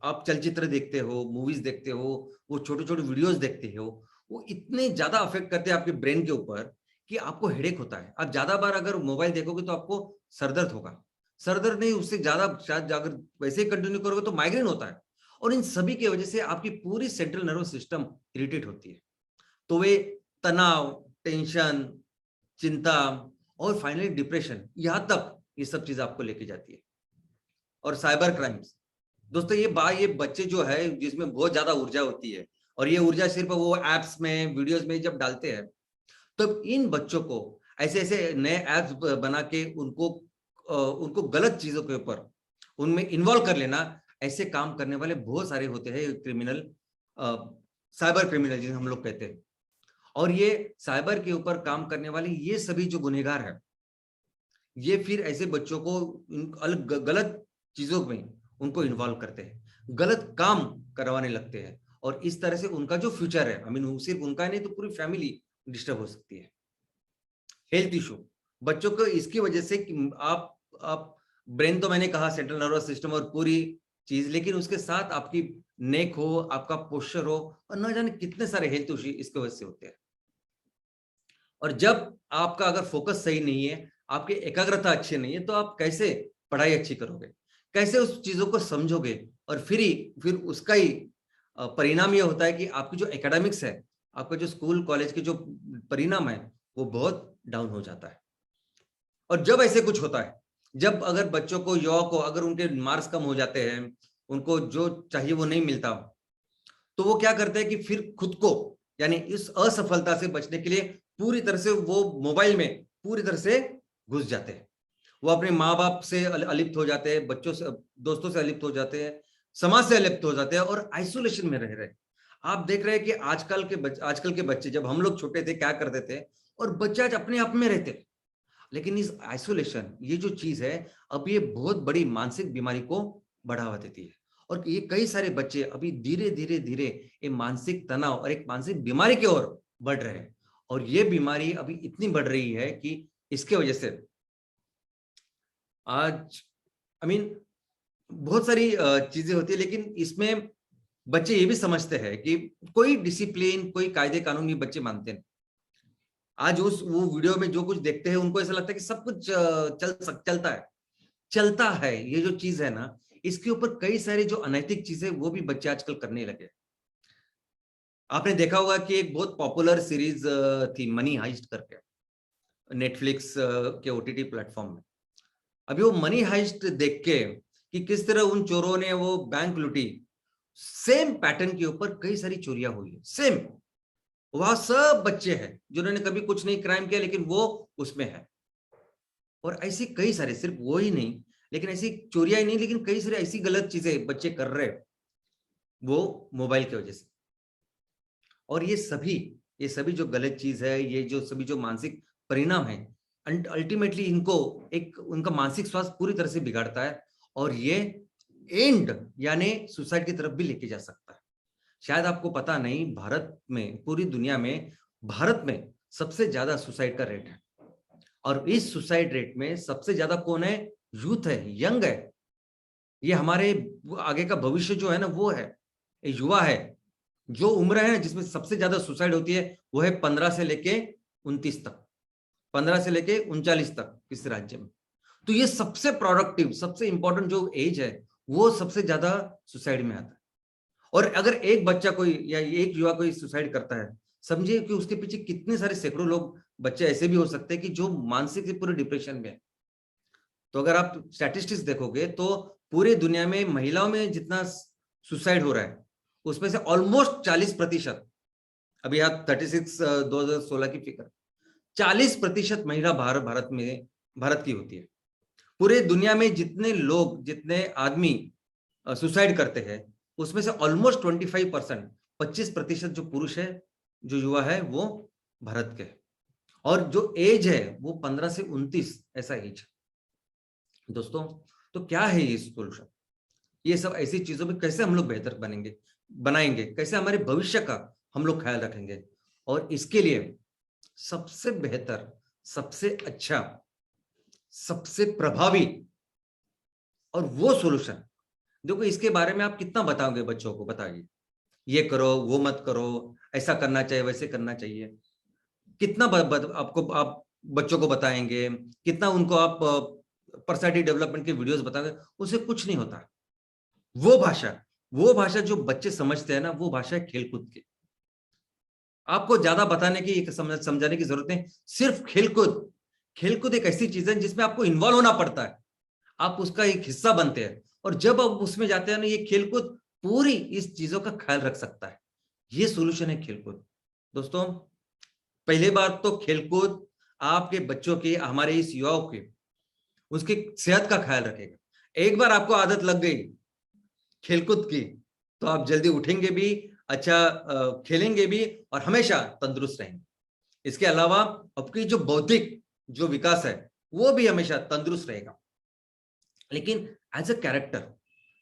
आप चलचित्र देखते हो, मूवीज देखते हो, वो छोटे छोटे वीडियोस देखते हो, वो इतने ज्यादा अफेक्ट करते हैं आपके ब्रेन के ऊपर कि आपको हेडेक होता है। आप ज्यादा बार अगर मोबाइल देखोगे तो आपको सरदर्द होगा, सरदर्द नहीं, उससे ज्यादा शायद अगर वैसे ही कंटिन्यू करोगे तो माइग्रेन होता है। और इन सभी की वजह से आपकी पूरी सेंट्रल नर्वस सिस्टम इरिटेट होती है। तो वे तनाव, टेंशन, चिंता और फाइनली डिप्रेशन, यहां तक ये सब चीज आपको लेके जाती है। और साइबर क्राइम्स, दोस्तों ये बच्चे जो है जिसमें बहुत ज्यादा ऊर्जा होती है और ये ऊर्जा सिर्फ वो एप्स में, वीडियोस में जब डालते हैं, तो इन बच्चों को ऐसे नए एप्स बना के उनको गलत चीजों के ऊपर उनमें इन्वॉल्व कर लेना, ऐसे काम करने वाले बहुत सारे होते हैं क्रिमिनल साइबर क्रिमिनल जिन्हें हम लोग कहते हैं। और ये साइबर के ऊपर काम करने वाले ये सभी जो गुनहगार है, ये फिर ऐसे बच्चों को गलत चीजों में उनको इन्वॉल्व करते हैं, गलत काम करवाने लगते हैं, और इस तरह से उनका जो फ्यूचर है, आई मीन सिर्फ उनका नहीं तो पूरी फैमिली डिस्टर्ब हो सकती है। हेल्थ इशू बच्चों को इसकी वजह से कि आप ब्रेन तो मैंने कहा, सेंट्रल नर्वस सिस्टम और पूरी चीज, लेकिन उसके साथ आपकी नेक हो, आपका पोस्चर हो, और न जाने कितने सारे हेल्थ इशू इसके वजह से होते हैं। और जब आपका अगर फोकस सही नहीं है, आपकी एकाग्रता अच्छी नहीं है, तो आप कैसे पढ़ाई अच्छी करोगे, कैसे उस चीजों को समझोगे, और फिर उसका ही परिणाम ये होता है कि आपकी जो एकेडमिक्स है, आपका जो स्कूल कॉलेज के जो परिणाम है, वो बहुत डाउन हो जाता है। और जब ऐसे कुछ होता है, जब अगर बच्चों को, युवा को अगर उनके मार्क्स कम हो जाते हैं, उनको जो चाहिए वो नहीं मिलता, तो वो क्या करते हैं कि फिर खुद को, यानी इस असफलता से बचने के लिए पूरी तरह से वो मोबाइल में पूरी तरह से घुस जाते हैं। वो अपने माँ बाप से अलिप्त हो जाते हैं, बच्चों से, दोस्तों से अलिप्त हो जाते हैं, समाज से अलिप्त हो जाते हैं, और आइसोलेशन में रह रहे हैं। आप देख रहे हैं कि आजकल के बच्चे, जब हम लोग छोटे थे क्या करते थे, और बच्चे आज अपने आप में रहते, लेकिन इस आइसोलेशन, ये जो चीज है, अब ये बहुत बड़ी मानसिक बीमारी को बढ़ावा देती है। और ये कई सारे बच्चे अभी धीरे धीरे धीरे ये मानसिक तनाव और एक मानसिक बीमारी की ओर बढ़ रहे हैं। और ये बीमारी अभी इतनी बढ़ रही है कि इसके वजह से आज बहुत सारी चीजें होती है, लेकिन इसमें बच्चे ये भी समझते हैं कि कोई डिसिप्लिन, कोई कायदे कानून ये बच्चे मानते हैं। आज वो वीडियो में जो कुछ देखते हैं, उनको ऐसा लगता है कि सब कुछ चलता है। ये जो चीज है ना, इसके ऊपर कई सारी जो अनैतिक चीजें वो भी बच्चे आजकल करने लगे। आपने देखा होगा कि एक बहुत पॉपुलर सीरीज थी मनी हाइस्ट करके, नेटफ्लिक्स के ओटीटी प्लेटफॉर्म में। अभी वो मनी हाइस्ट देख के कि किस तरह उन चोरों ने वो बैंक लूटी, सेम पैटर्न के ऊपर कई सारी चोरियां हुई है, सेम। वहां सब बच्चे हैं जिन्होंने कभी कुछ नहीं क्राइम किया, लेकिन वो उसमें है। और ऐसी कई सारे, सिर्फ वो ही नहीं, लेकिन ऐसी चोरियां ही नहीं, लेकिन कई सारी ऐसी गलत चीजें बच्चे कर रहे हैं, वो मोबाइल की वजह से। और ये सभी जो गलत चीज है, ये जो सभी जो मानसिक परिणाम है, अल्टीमेटली इनको एक उनका मानसिक स्वास्थ्य पूरी तरह से बिगाड़ता है, और ये एंड यानी सुसाइड की तरफ भी लेके जा सकता है। शायद आपको पता नहीं, भारत में, पूरी दुनिया में भारत में सबसे ज्यादा सुसाइड का रेट है। और इस सुसाइड रेट में सबसे ज्यादा कौन है? यूथ है, यंग है। ये हमारे आगे का भविष्य जो है ना, वो है, युवा है। जो उम्र है ना जिसमें सबसे ज्यादा सुसाइड होती है, वो है 15 से लेके 29 तक, 15 से लेके 39 तक किस राज्य में। तो ये सबसे प्रोडक्टिव, सबसे इंपॉर्टेंट जो एज है, वो सबसे ज्यादा सुसाइड में आता है। और अगर एक बच्चा कोई या एक युवा कोई सुसाइड करता है, समझिए कि उसके पीछे कितने सारे सैकड़ों लोग, बच्चे ऐसे भी हो सकते हैं कि जो मानसिक से पूरे डिप्रेशन में है। तो अगर आप स्टैटिस्टिक्स देखोगे तो पूरे दुनिया में महिलाओं में जितना सुसाइड हो रहा है, उसमें से ऑलमोस्ट 40%, अभी आप 36 2016 की फिगर, 40% महिला भारत की होती है। पूरे दुनिया में जितने लोग, जितने आदमी सुसाइड करते हैं, उसमें से ऑलमोस्ट 25%, 25% जो पुरुष है, जो युवा है, वो भारत के। और जो एज है वो 15 से 29 ऐसा एज है। दोस्तों, तो क्या है ये सोल्यूशन? ये सब ऐसी चीजों में कैसे हम लोग बेहतर बनाएंगे, कैसे हमारे भविष्य का हम लोग ख्याल रखेंगे? और इसके लिए सबसे बेहतर, सबसे अच्छा, सबसे प्रभावी और वो सॉल्यूशन, देखो इसके बारे में आप कितना बताओगे बच्चों को? बताइए, ये करो, वो मत करो, ऐसा करना चाहिए, वैसे करना चाहिए। कितना आप बच्चों को बताएंगे, कितना उनको आप पर्सनैलिटी डेवलपमेंट के वीडियोस बताएंगे, उससे कुछ नहीं होता। वो भाषा जो बच्चे समझते हैं ना, वो भाषा है खेलकूद की। आपको ज्यादा बताने की, समझाने की जरूरत नहीं। सिर्फ खेलकूद एक ऐसी चीज है जिसमें आपको इन्वॉल्व होना पड़ता है, आप उसका एक हिस्सा बनते हैं। और जब आप उसमें जाते हैं ना, ये खेलकूद पूरी इस चीजों का ख्याल रख सकता है। ये सॉल्यूशन है खेलकूद। दोस्तों, पहली बात तो खेलकूद आपके बच्चों की, हमारे इस युवाओं की, उसकी सेहत का ख्याल रखेगा। एक बार आपको आदत लग गई खेलकूद की, तो आप जल्दी उठेंगे भी, अच्छा खेलेंगे भी और हमेशा तंदुरुस्त रहेंगे। इसके अलावा आपकी जो बौद्धिक जो विकास है वो भी हमेशा तंदुरुस्त रहेगा। लेकिन एज अ कैरेक्टर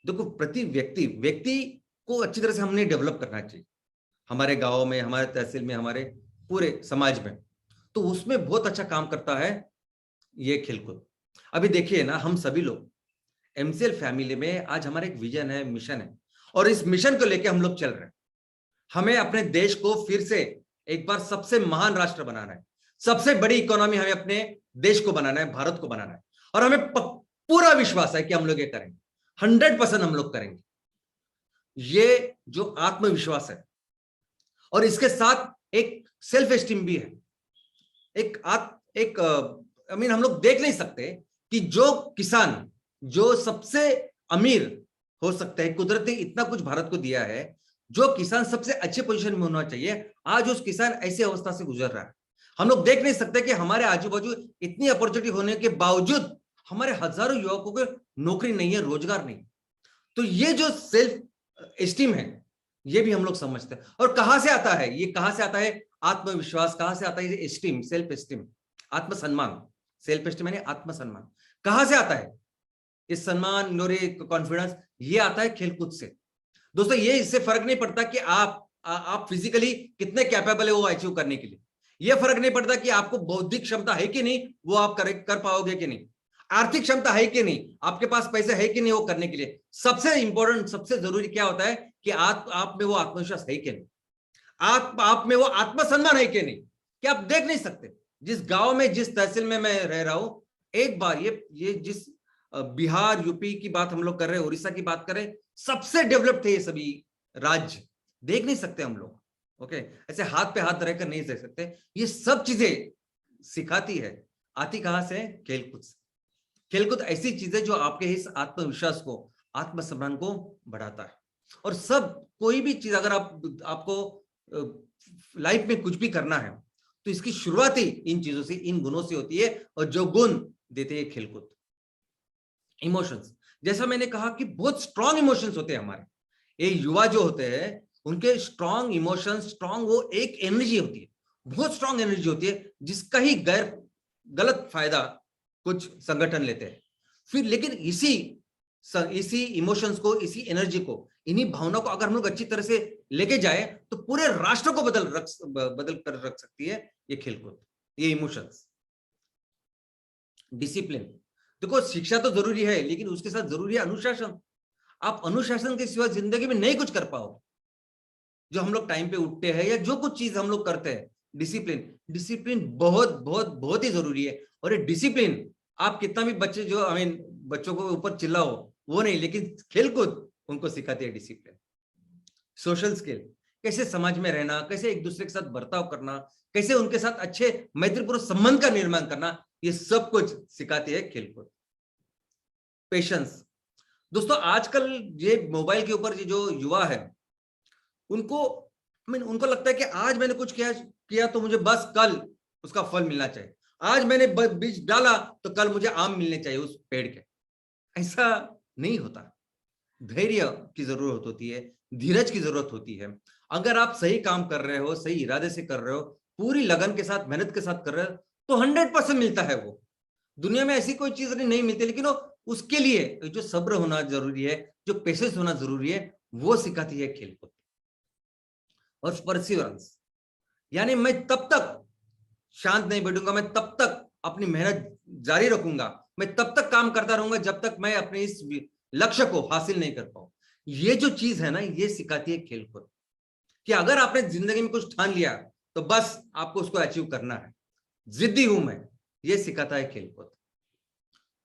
देखो, प्रति व्यक्ति को अच्छी तरह से हमने डेवलप करना चाहिए, हमारे गांव में, हमारे तहसील में, हमारे पूरे समाज में। तो उसमें बहुत अच्छा काम करता है ये खेलकूद। अभी देखिए ना, हम सभी लोग एमसीएल फैमिली में आज हमारा एक विजन है, मिशन है, और इस मिशन को लेकर हम लोग चल रहे हैं। हमें अपने देश को फिर से एक बार सबसे महान राष्ट्र बनाना है, सबसे बड़ी इकोनॉमी हमें अपने देश को बनाना है, भारत को बनाना है। और हमें पूरा विश्वास है कि हम लोग ये करेंगे, 100% हम लोग करेंगे। ये जो आत्मविश्वास है और इसके साथ एक सेल्फ एस्टीम भी है। हम लोग देख नहीं सकते कि जो किसान जो सबसे अमीर हो सकता है, कुदरत ने इतना कुछ भारत को दिया है, जो किसान सबसे अच्छे पोजीशन में होना चाहिए, आज उस किसान ऐसी अवस्था से गुजर रहा है। हम लोग देख नहीं सकते कि हमारे आजू बाजू इतनी अपॉर्चुनिटी होने के बावजूद हमारे हजारों युवकों को नौकरी नहीं है, रोजगार नहीं। तो ये जो सेल्फ एस्टीम है ये भी हम लोग समझते हैं। और कहां से आता है ये, कहां से आता है आत्मविश्वास, कहां से आता है ये एस्टीम, सेल्फ एस्टीम, आत्मसम्मान। सेल्फ एस्टीम यानी आत्मसम्मान कहां से आता है? इस सम्मान और कॉन्फिडेंस ये आता है खेलकूद से। दोस्तों ये इससे फर्क नहीं पड़ता कि आप फिजिकली कितने कैपेबल है वो अचीव करने के लिए, ये फर्क नहीं पड़ता कि आपको बौद्धिक क्षमता है कि नहीं, वो आप कर पाओगे कि नहीं, आर्थिक क्षमता है कि नहीं, आपके पास पैसे है कि नहीं वो करने के लिए। सबसे इंपॉर्टेंट, सबसे जरूरी क्या होता है कि आप में वो आत्मविश्वास है कि नहीं, आप में वो आत्मसम्मान है कि नहीं। कि आप देख नहीं सकते, जिस गांव में, जिस तहसील में मैं रह रहा हूं, एक बार ये जिस बिहार, यूपी की बात हम लोग कर रहे हैं, उड़ीसा की बात करें, सबसे डेवलप थे ये सभी राज्य। देख नहीं सकते हम लोग, ओके, ऐसे हाथ पे हाथ रहकर नहीं देख सकते। ये सब चीजें सिखाती है, आती कहां से? खेलकूद से। खेलकूद ऐसी चीज है जो आपके इस आत्मविश्वास को, आत्मसम्मान को बढ़ाता है। और सब कोई भी चीज अगर आपको लाइफ में कुछ भी करना है तो इसकी शुरुआत ही इन चीजों से, इन गुणों से होती है। और जो गुण देते हैं खेलकूद, इमोशंस, जैसा मैंने कहा कि बहुत स्ट्रॉन्ग इमोशंस होते हैं हमारे। ये युवा जो होते हैं उनके स्ट्रॉन्ग इमोशंस, स्ट्रॉन्ग वो एक एनर्जी होती है, बहुत स्ट्रॉन्ग एनर्जी होती है, जिसका ही गलत फायदा कुछ संगठन लेते हैं फिर। लेकिन इसी इमोशंस को, इसी एनर्जी को, इन्हीं भावनाओं को अगर हम लोग अच्छी तरह से लेके जाए तो पूरे राष्ट्र को बदल कर रख सकती है ये खेलकूद, ये इमोशंस। डिसिप्लिन, देखो शिक्षा तो जरूरी है लेकिन उसके साथ जरूरी है अनुशासन। आप अनुशासन के सिवा जिंदगी में नहीं कुछ कर पाओ। जो हम लोग टाइम पे उठते हैं या जो कुछ चीज हम लोग करते हैं, डिसिप्लिन बहुत बहुत बहुत ही जरूरी है। और ये डिसिप्लिन आप कितना भी बच्चों को ऊपर चिल्लाओ वो नहीं, लेकिन खेलकूद उनको सिखाती है डिसिप्लिन। सोशल स्किल, कैसे समाज में रहना, कैसे एक दूसरे के साथ बर्ताव करना, कैसे उनके साथ अच्छे मैत्रीपूर्ण संबंध का निर्माण करना, ये सब कुछ सिखाती है खेलकूद। पेशेंस, दोस्तों आजकल ये मोबाइल के ऊपर जो युवा है उनको लगता है कि आज मैंने कुछ किया तो मुझे बस कल उसका फल मिलना चाहिए, आज मैंने बीज डाला तो कल मुझे आम मिलने चाहिए उस पेड़ के। ऐसा नहीं होता। धैर्य की जरूरत होती है, धीरज की जरूरत होती है। अगर आप सही काम कर रहे हो, सही इरादे से कर रहे हो, पूरी लगन के साथ, मेहनत के साथ कर रहे हो तो 100% मिलता है वो। दुनिया में ऐसी कोई चीज नहीं मिलती, लेकिन उसके लिए जो सब्र होना जरूरी है, जो पेशेंस होना जरूरी है, वो सिखाती है खेलकूद। और परसिवरेंस, यानी मैं तब तक शांत नहीं बैठूंगा, मैं तब तक अपनी मेहनत जारी रखूंगा, मैं तब तक काम करता रहूंगा जब तक मैं अपने इस लक्ष्य को हासिल नहीं कर पाऊं। ये जो चीज है ना, ये सिखाती है खेलकूद कि अगर आपने जिंदगी में कुछ ठान लिया तो बस आपको उसको अचीव करना है, जिद्दी हूं मैं, ये सिखाता है खेलकूद।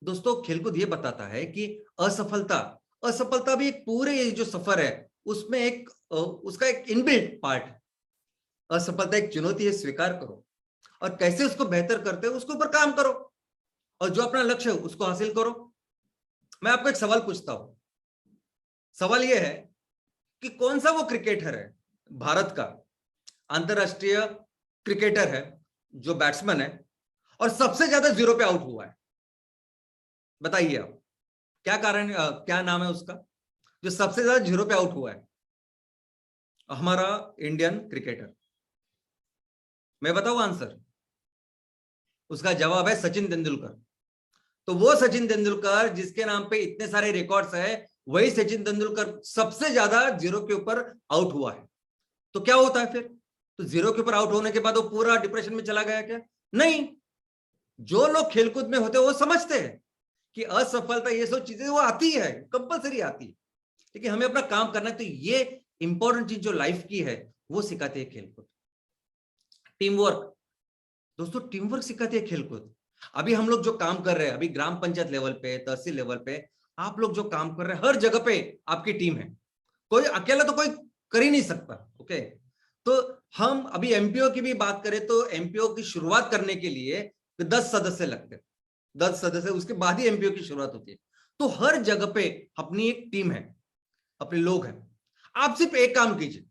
दोस्तों खेलकूद ये बताता है कि असफलता भी एक पूरे जो सफर है उसमें उसका एक इनबिल्ट पार्ट है। असफलता एक चुनौती है, स्वीकार करो और कैसे उसको बेहतर करते हो उसके ऊपर काम करो और जो अपना लक्ष्य है उसको हासिल करो। मैं आपको एक सवाल पूछता हूं। सवाल यह है कि कौन सा वो क्रिकेटर है, भारत का अंतरराष्ट्रीय क्रिकेटर है जो बैट्समैन है और सबसे ज्यादा जीरो पे आउट हुआ है? बताइए आप, क्या कारण, क्या नाम है उसका जो सबसे ज्यादा जीरो पे आउट हुआ है? हमारा इंडियन क्रिकेटर? मैं बताऊं आंसर? उसका जवाब है सचिन तेंदुलकर। तो वो सचिन तेंदुलकर जिसके नाम पे इतने सारे रिकॉर्ड्स है, वही सचिन तेंदुलकर सबसे ज्यादा जीरो के ऊपर आउट हुआ है। तो क्या होता है फिर? तो जीरो के ऊपर आउट होने के बाद वो पूरा डिप्रेशन में चला गया क्या? नहीं। जो लोग खेलकूद में होते हैं वो समझते हैं कि असफलता ये सब चीजें वो आती है, कंपलसरी आती है, लेकिन हमें अपना काम करना है। तो ये इंपॉर्टेंट चीज जो लाइफ की है वो सिखाती है खेलकूद। टीम वर्क, दोस्तों टीम वर्क सिखाती है खेलकूद। अभी हम लोग जो काम कर रहे हैं, अभी ग्राम पंचायत लेवल पे, तहसील लेवल पे आप लोग जो काम कर रहे हैं, हर जगह पे आपकी टीम है। कोई अकेला तो कोई कर ही नहीं सकता। ओके, तो हम अभी एमपीओ की भी बात करें तो एमपीओ की शुरुआत करने के लिए 10 सदस्य लगते हैं, 10 सदस्य, उसके बाद ही एमपीओ की शुरुआत होती है। तो हर जगह पे अपनी एक टीम है, अपने लोग हैं। आप सिर्फ एक काम कीजिए,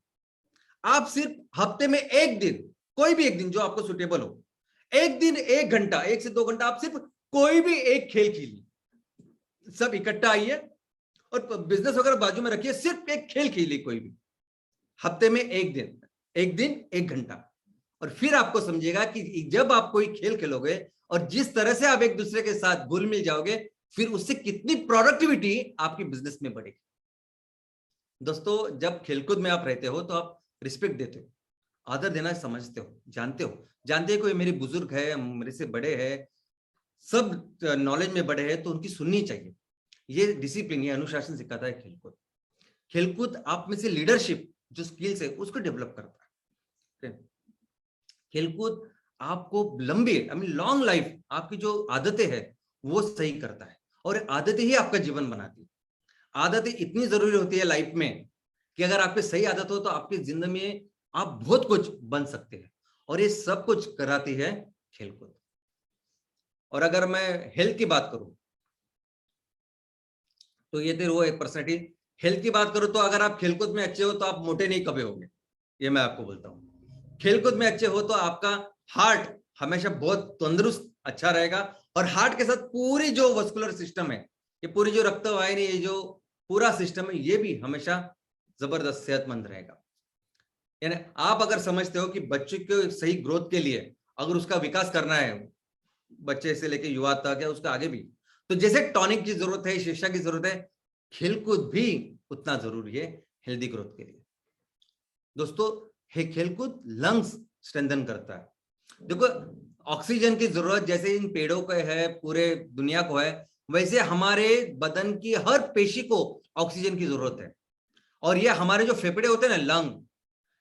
आप सिर्फ हफ्ते में एक दिन, कोई भी एक दिन जो आपको सुटेबल हो, एक दिन 1 घंटा, 1 से 2 घंटा आप सिर्फ कोई भी एक खेल खेलिए। सब इकट्ठा आइए और बिजनेस वगैरह बाजू में रखिए, सिर्फ एक खेल खेलिए कोई भी, हफ्ते में एक दिन, 1 घंटा। और फिर आपको समझिएगा कि जब आप कोई खेल खेलोगे और जिस तरह से आप एक दूसरे के साथ घुल मिल जाओगे, फिर उससे कितनी प्रोडक्टिविटी आपकी बिजनेस में बढ़ेगी। दोस्तों जब खेलकूद में आप रहते हो तो आप रिस्पेक्ट देते हो, आदर देना समझते हो, जानते हो कोई मेरे बुजुर्ग है, मेरे से बड़े हैं, सब नॉलेज में बड़े हैं, तो उनकी सुननी चाहिए। ये डिसिप्लिन, ये अनुशासन सिखाता है खेलकूद। खेलकूद आप में से लीडरशिप जो स्किल्स है उसको डेवलप करता है। खेलकूद आपको लंबी, लॉन्ग लाइफ, आपकी जो आदतें हैं वो सही करता है, और आदतें ही आपका जीवन बनाती है। आदतें इतनी जरूरी होती है लाइफ में कि अगर आपकी सही आदत हो तो आपकी जिंदगी में आप बहुत कुछ बन सकते हैं, और ये सब कुछ कराती है खेलकूद। और अगर मैं हेल्थ की बात करूं तो ये तो वो एक पर्सनैलिटी। हेल्थ की बात करूं तो अगर आप खेलकूद में अच्छे हो तो आप मोटे नहीं कभी होंगे, ये मैं आपको बोलता हूं। खेलकूद में अच्छे हो तो आपका हार्ट हमेशा बहुत तंदुरुस्त अच्छा रहेगा, और हार्ट के साथ पूरी जो वस्कुलर सिस्टम है, ये पूरी जो रक्तवाहिनी, ये जो पूरा सिस्टम है, ये भी हमेशा जबरदस्त सेहतमंद रहेगा। यानी आप अगर समझते हो कि बच्चे के सही ग्रोथ के लिए अगर उसका विकास करना है, बच्चे से लेके युवा तक या उसका आगे भी, तो जैसे टॉनिक की जरूरत है, शिक्षा की जरूरत है, खेलकूद भी उतना जरूरी है हेल्दी ग्रोथ के लिए। दोस्तों खेलकूद लंग्स स्ट्रेंथन करता है। देखो ऑक्सीजन की जरूरत जैसे इन पेड़ों को है, पूरे दुनिया को है, वैसे हमारे बदन की हर पेशी को ऑक्सीजन की जरूरत है। और ये हमारे जो फेफड़े होते हैं ना, लंग,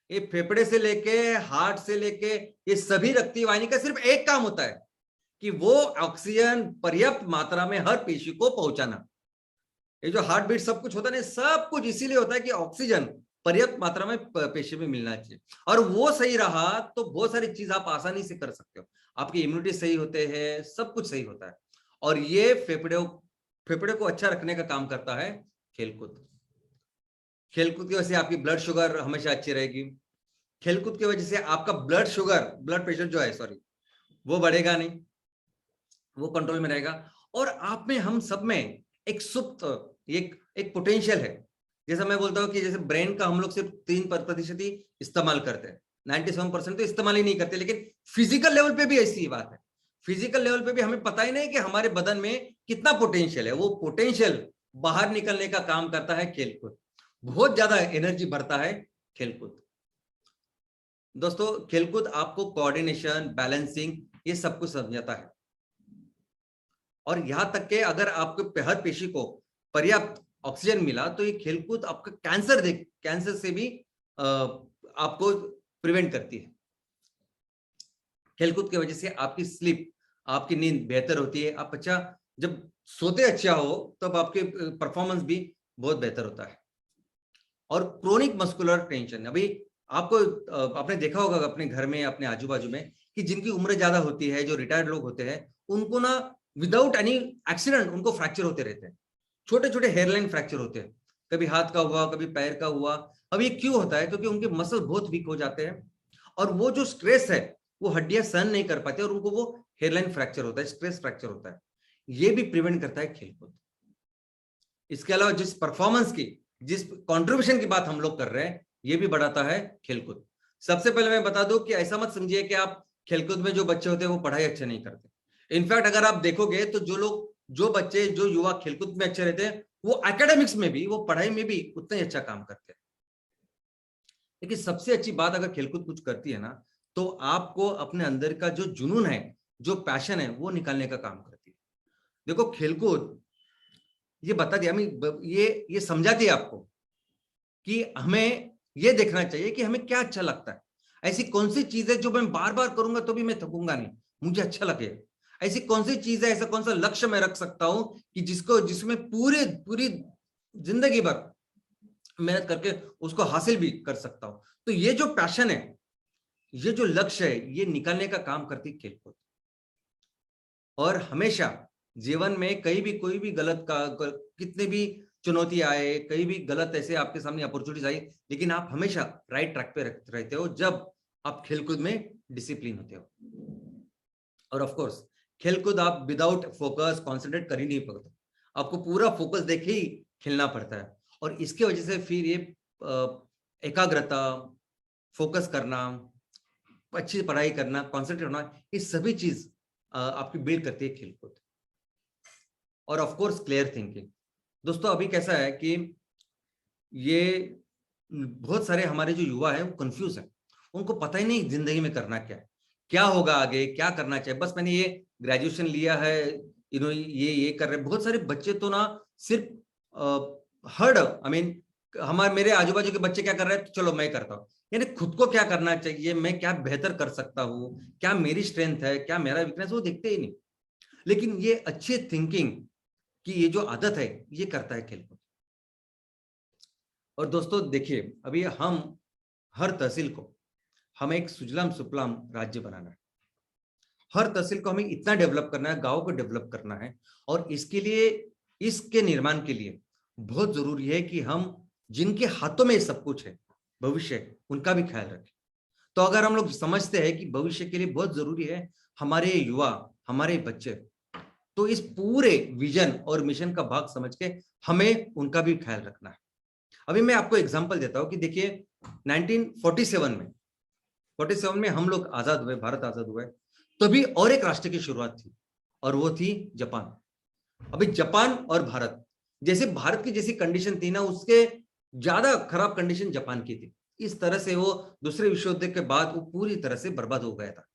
ये फेफड़े से लेके हार्ट से लेके ये सभी रक्ति वाहिनी का सिर्फ एक काम होता है कि वो ऑक्सीजन पर्याप्त मात्रा में हर पेशी को पहुंचाना। ये जो हार्ट बीट सब कुछ होता है ना, सब कुछ इसीलिए होता है कि ऑक्सीजन पर्याप्त मात्रा में पेशी में मिलना चाहिए। और वो सही रहा तो बहुत सारी चीज आप आसानी से कर सकते हो, आपकी इम्यूनिटी सही होते हैं, सब कुछ सही होता है। और ये फेफड़े को अच्छा रखने का काम करता है खेलकूद। खेलकूद की वजह से आपकी ब्लड शुगर हमेशा अच्छी रहेगी। खेलकूद की वजह से आपका ब्लड प्रेशर जो है, सॉरी, वो बढ़ेगा नहीं, वो कंट्रोल में रहेगा। और आप में, हम सब में एक सुप्त एक पोटेंशियल है। जैसा मैं बोलता हूँ कि जैसे ब्रेन का हम लोग सिर्फ 3% ही इस्तेमाल करते हैं, 97% तो इस्तेमाल ही नहीं करते। लेकिन फिजिकल लेवल पे भी ऐसी बात है, फिजिकल लेवल पे भी हमें पता ही नहीं कि हमारे बदन में कितना पोटेंशियल है। वो पोटेंशियल बाहर निकलने का काम करता है खेलकूद, बहुत ज्यादा एनर्जी भरता है खेलकूद। दोस्तों खेलकूद आपको कोऑर्डिनेशन, बैलेंसिंग, ये सब कुछ समझाता है। और यहां तक कि अगर आपके हर पेशी को पर्याप्त ऑक्सीजन मिला तो ये खेलकूद आपका कैंसर से भी आपको प्रिवेंट करती है। खेलकूद की वजह से आपकी स्लीप, आपकी नींद बेहतर होती है। आप अच्छा जब सोते अच्छा हो तब आपके परफॉर्मेंस भी बहुत बेहतर होता है। और क्रोनिक मस्कुलर टेंशन, अभी आपको आपने देखा होगा अपने घर में, अपने आजू बाजू में, कि जिनकी उम्र ज्यादा होती है, जो रिटायर्ड लोग होते हैं, उनको ना विदाउट एनी एक्सीडेंट उनको फ्रैक्चर होते रहते हैं। छोटे छोटे हेयरलाइन फ्रैक्चर होते हैं, कभी हाथ का हुआ, कभी पैर का हुआ। अब ये क्यों होता है? क्योंकि उनके मसल बहुत वीक हो जाते हैं, और वो जो स्ट्रेस है वो हड्डियां सहन नहीं कर पाती, और उनको वो हेयरलाइन फ्रैक्चर होता है, स्ट्रेस फ्रैक्चर होता है। ये भी प्रिवेंट करता है खेलकूद। इसके अलावा जिस परफॉर्मेंस की, जिस कंट्रीब्यूशन की बात हम लोग कर रहे हैं, ये भी बढ़ाता है खेलकूद। सबसे पहले मैं बता दूं कि ऐसा मत समझिए कि आप खेलकूद में जो बच्चे होते हैं वो पढ़ाई अच्छा नहीं करते। इनफैक्ट अगर आप देखोगे तो जो बच्चे जो युवा खेलकूद में अच्छे रहते हैं वो एकेडमिक्स में भी, वो पढ़ाई में भी उतना ही अच्छा काम करते हैं। लेकिन सबसे अच्छी बात अगर खेलकूद कुछ करती है ना, तो आपको अपने अंदर का जो जुनून है, जो पैशन है, वो निकालने का काम करती है। देखो खेलकूद ये बता दिया, हमें ये समझाती है आपको कि हमें ये देखना चाहिए कि हमें क्या अच्छा लगता है। ऐसी कौन सी चीज है जो मैं बार बार करूंगा तो भी मैं थकूंगा नहीं, मुझे अच्छा लगेगा। ऐसी कौन सी चीज है, ऐसा कौन सा लक्ष्य मैं रख सकता हूं कि जिसमें पूरी जिंदगी भर मेहनत करके उसको हासिल भी कर सकता हूं। तो ये जो पैशन है, ये जो लक्ष्य है, ये निकालने का काम करती खेलकूद। और हमेशा जीवन में कहीं भी कोई भी कितने भी चुनौती आए, कहीं भी गलत ऐसे आपके सामने अपॉर्चुनिटीज आई, लेकिन आप हमेशा राइट ट्रैक पे रहते हो जब आप खेलकूद में डिसिप्लिन होते हो। और ऑफ कोर्स खेलकूद आप विदाउट फोकस कॉन्सेंट्रेट कर ही नहीं पाते, आपको पूरा फोकस देके ही खेलना पड़ता है। और इसके वजह से फिर ये एकाग्रता, फोकस करना, अच्छी पढ़ाई करना, कॉन्सेंट्रेट होना, ये सभी चीज आपकी बिल्ड करती है खेलकूद। और ऑफ कोर्स क्लियर थिंकिंग। दोस्तों अभी कैसा है कि ये बहुत सारे हमारे जो युवा है वो कंफ्यूज है, उनको पता ही नहीं जिंदगी में करना क्या होगा, आगे क्या करना चाहिए। बस मैंने ये ग्रेजुएशन लिया है, ये कर रहे। बहुत सारे बच्चे तो ना सिर्फ मेरे आजू बाजू के बच्चे क्या कर रहे हैं तो चलो मैं करता हूँ, यानी खुद को क्या करना चाहिए, मैं क्या बेहतर कर सकता हूँ, क्या मेरी स्ट्रेंथ है, क्या मेरा वीकनेस, वो देखते ही नहीं। लेकिन ये अच्छी थिंकिंग की ये जो आदत है ये करता है खेलकूद। और दोस्तों देखिए, अभी हम हर तहसील को हमें एक सुजलाम सुफलाम राज्य बनाना है। हर तहसील को हमें इतना डेवलप करना है, गांव को डेवलप करना है। और इसके लिए, इसके निर्माण के लिए बहुत जरूरी है कि हम जिनके हाथों में सब कुछ है, भविष्य, उनका भी ख्याल रखें। तो अगर हम लोग समझते हैं कि भविष्य के लिए बहुत जरूरी है हमारे युवा, हमारे बच्चे, तो इस पूरे विजन और मिशन का भाग समझ के हमें उनका भी ख्याल रखना है। अभी मैं आपको एग्जांपल देता हूं कि देखिए 1947 में हम लोग आजाद हुए, भारत आजाद हुए, तभी और एक राष्ट्र की शुरुआत थी और वो थी जापान। अभी जापान और भारत, जैसे भारत की जैसी कंडीशन थी ना, उसके ज्यादा खराब कंडीशन जापान की थी। इस तरह से वो दूसरे विश्व युद्ध के बाद वो पूरी तरह से बर्बाद हो गया था।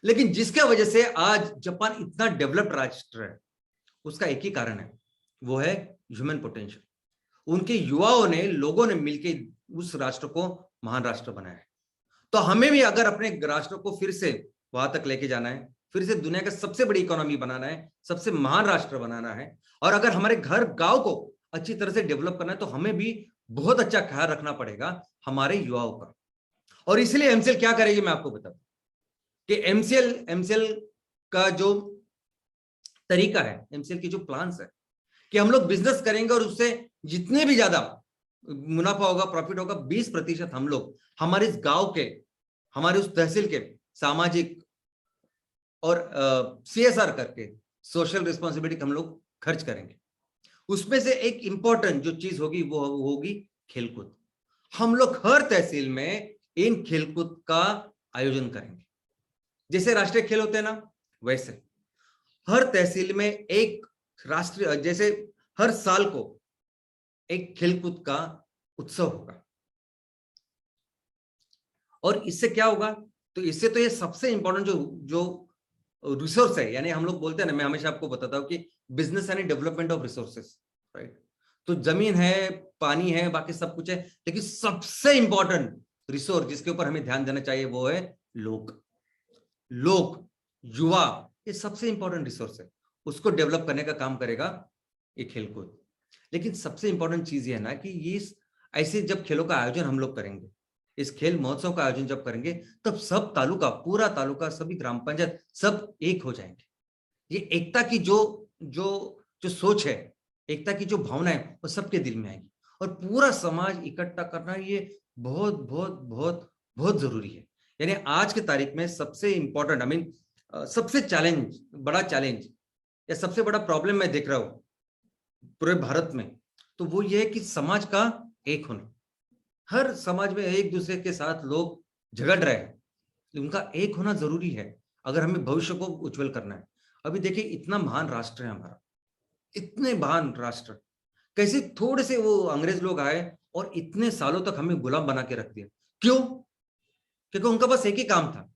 लेकिन जिसके वजह से आज जापान इतना डेवलप्ड राष्ट्र है, उसका एक ही कारण है, वो है ह्यूमन पोटेंशियल। उनके युवाओं ने, लोगों ने मिलकर उस राष्ट्र को महान राष्ट्र बनाया है। तो हमें भी अगर अपने राष्ट्र को फिर से वहां तक लेके जाना है, फिर से दुनिया का सबसे बड़ी इकोनॉमी बनाना है, सबसे महान राष्ट्र बनाना है, और अगर हमारे घर गांव को अच्छी तरह से डेवलप करना है, तो हमें भी बहुत अच्छा ख्याल रखना पड़ेगा हमारे युवाओं का। और इसलिए एमसीएल क्या करेगी, मैं आपको बताऊं कि एमसीएल का जो तरीका है, एमसीएल की जो प्लान्स है, कि हम लोग बिजनेस करेंगे और उससे जितने भी ज्यादा मुनाफा होगा, प्रॉफिट होगा, 20% हम लोग हमारे इस गांव के, हमारे उस तहसील के सामाजिक और सीएसआर करके, सोशल रिस्पॉन्सिबिलिटी हम लोग खर्च करेंगे। उसमें से एक इंपॉर्टेंट जो चीज होगी वो होगी खेलकूद। हम लोग हर तहसील में इन खेलकूद का आयोजन करेंगे। जैसे राष्ट्रीय खेल होते हैं ना, वैसे हर तहसील में एक राष्ट्रीय, जैसे हर साल को एक खेलकूद का उत्सव होगा। और इससे क्या होगा, तो इससे तो ये सबसे इंपॉर्टेंट जो रिसोर्स है, यानी हम लोग बोलते हैं ना, मैं हमेशा आपको बताता हूं कि बिजनेस यानी डेवलपमेंट ऑफ रिसोर्सेस, राइट। तो जमीन है, पानी है, बाकी सब कुछ है, लेकिन सबसे इंपॉर्टेंट रिसोर्स जिसके ऊपर हमें ध्यान देना चाहिए वो है लोग, युवा। ये सबसे इंपॉर्टेंट रिसोर्स है, उसको डेवलप करने का काम करेगा ये खेलकूद। लेकिन सबसे इंपॉर्टेंट चीज ये है ना कि ये ऐसे जब खेलों का आयोजन हम लोग करेंगे, इस खेल महोत्सव का आयोजन जब करेंगे, तब सब तालुका, पूरा तालुका, सभी ग्राम पंचायत सब एक हो जाएंगे। ये एकता की जो सोच है, एकता की जो भावना है, वो सबके दिल में आएगी। और पूरा समाज इकट्ठा करना ये बहुत बहुत बहुत बहुत जरूरी है। यानी आज की तारीख में सबसे इंपॉर्टेंट, सबसे बड़ा चैलेंज या सबसे बड़ा प्रॉब्लम मैं देख रहा हूं पूरे भारत में, तो वो ये है कि समाज का एक होना। हर समाज में एक दूसरे के साथ लोग झगड़ रहे हैं, उनका एक होना जरूरी है अगर हमें भविष्य को उज्जवल करना है। अभी देखिए इतना महान राष्ट्र है हमारा, इतने महान राष्ट्र, कैसे थोड़े से वो अंग्रेज लोग आए और इतने सालों तक हमें गुलाम बना के रख दिया। क्यों? क्योंकि उनका बस एक ही काम था,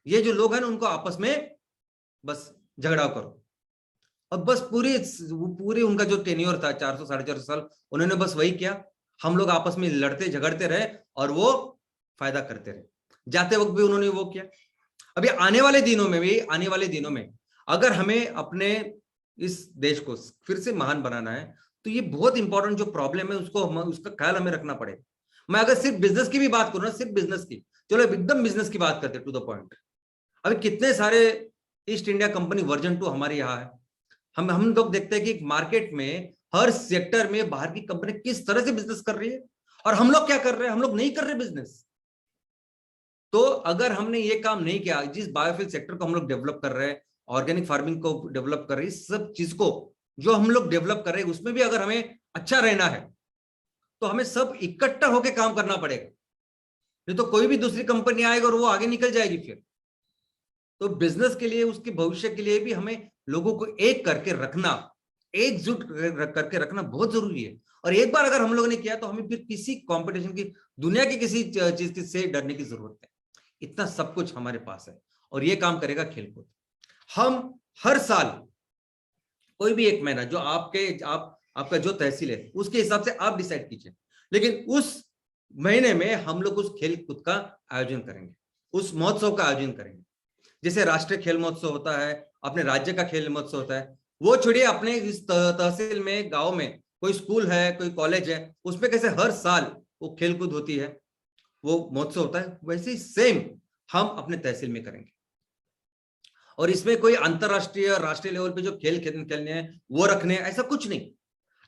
ये जो लोग हैं ना उनको आपस में बस झगड़ा करो। अब बस पूरे उनका जो टेन्योर था 400 450 साल, उन्होंने बस वही किया, हम लोग आपस में लड़ते झगड़ते रहे और वो फायदा करते रहे। जाते वक्त भी उन्होंने वो किया। अभी आने वाले दिनों में अगर हमें अपने इस देश को फिर से महान बनाना है तो ये बहुत इंपॉर्टेंट जो प्रॉब्लम है उसका ख्याल हमें रखना पड़ेगा। मैं अगर सिर्फ बिजनेस की भी बात करूं ना, सिर्फ बिजनेस की, चलो एकदम बिजनेस की बात करते टू द पॉइंट। अभी कितने सारे ईस्ट इंडिया कंपनी वर्जन 2 हमारे यहाँ है। हम लोग देखते हैं कि मार्केट में हर सेक्टर में बाहर की कंपनी किस तरह से बिजनेस कर रही है और हम लोग क्या कर रहे हैं, हम लोग नहीं कर रहे बिजनेस। तो अगर हमने ये काम नहीं किया, जिस बायोफ्यूल सेक्टर को हम लोग डेवलप कर रहे हैं, ऑर्गेनिक फार्मिंग को डेवलप कर रहे हैं, इस सब चीज को जो हम लोग डेवलप कर रहे हैं उसमें भी अगर हमें अच्छा रहना है तो हमें सब इकट्ठा होकर काम करना पड़ेगा, नहीं तो कोई भी दूसरी कंपनी आएगी और वो आगे निकल जाएगी फिर। तो बिजनेस के लिए, उसके भविष्य के लिए भी हमें लोगों को एक करके रखना, एकजुट करके रखना बहुत जरूरी है। और एक बार अगर हम लोगों ने किया तो हमें फिर किसी कंपटीशन की, दुनिया की किसी चीज से डरने की जरूरत है। इतना सब कुछ हमारे पास है और ये काम करेगा खेलकूद। हम हर साल कोई भी एक महीना जो आपका जो तहसील है उसके हिसाब से आप डिसाइड कीजिए, लेकिन उस महीने में हम लोग उस खेल कूद का आयोजन करेंगे, उस महोत्सव का आयोजन करेंगे। जैसे राष्ट्रीय खेल महोत्सव होता है, अपने राज्य का खेल महोत्सव होता है, वो छोड़िए अपने इस तहसील में, गांव में कोई स्कूल है, कोई कॉलेज है, उसमें कैसे हर साल वो खेल कूद होती है, वो महोत्सव होता है, वैसे ही सेम हम अपने तहसील में करेंगे। और इसमें कोई अंतरराष्ट्रीय, राष्ट्रीय लेवल पे जो खेल खेलने हैं वो रखने हैं, ऐसा कुछ नहीं।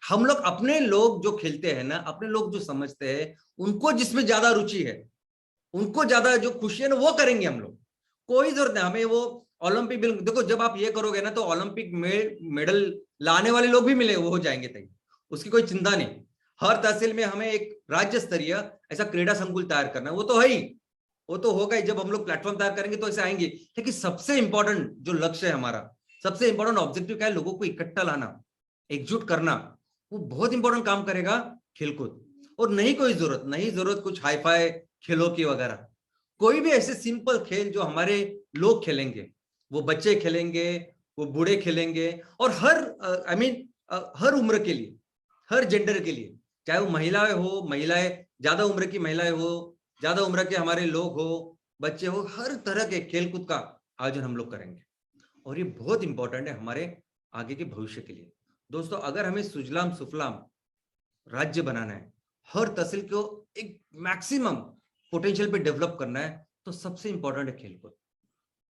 हम लोग अपने लोग जो खेलते हैं ना, अपने लोग जो समझते हैं, उनको जिसमें ज्यादा रुचि है, उनको ज्यादा जो खुशी है ना, वो करेंगे हम लोग। कोई जरूरत नहीं हमें वो ओलंपिक, देखो जब आप ये करोगे ना तो ओलंपिक मेडल लाने वाले लोग भी मिले, वो हो जाएंगे तैयार, उसकी कोई चिंता नहीं। हर तहसील में हमें एक राज्य स्तरीय ऐसा क्रीड़ा संकुल तैयार करना है, वो तो है ही, वो तो होगा ही। जब हम लोग प्लेटफॉर्म तैयार करेंगे तो ऐसे आएंगे। लेकिन सबसे इंपॉर्टेंट जो लक्ष्य है हमारा, सबसे इंपॉर्टेंट ऑब्जेक्टिव क्या है, लोगों को इकट्ठा लाना, एकजुट करना, वो बहुत इंपॉर्टेंट काम करेगा खेलकूद। और नहीं कोई जरूरत कुछ हाईफाई खेलों की वगैरह, कोई भी ऐसे सिंपल खेल जो हमारे लोग खेलेंगे, वो बच्चे खेलेंगे, वो बूढ़े खेलेंगे, और हर उम्र के लिए, हर जेंडर के लिए, चाहे वो महिलाएं ज्यादा उम्र की महिलाएं हो, ज्यादा उम्र के हमारे लोग हो, बच्चे हो, हर तरह के खेलकूद का आयोजन हम लोग करेंगे। और ये बहुत इंपॉर्टेंट है हमारे आगे के भविष्य के लिए। दोस्तों, अगर हमें सुजलाम सुफलाम राज्य बनाना है, हर तहसील को एक मैक्सिमम पोटेंशियल पे डेवलप करना है, तो सबसे इंपॉर्टेंट है खेलकूद।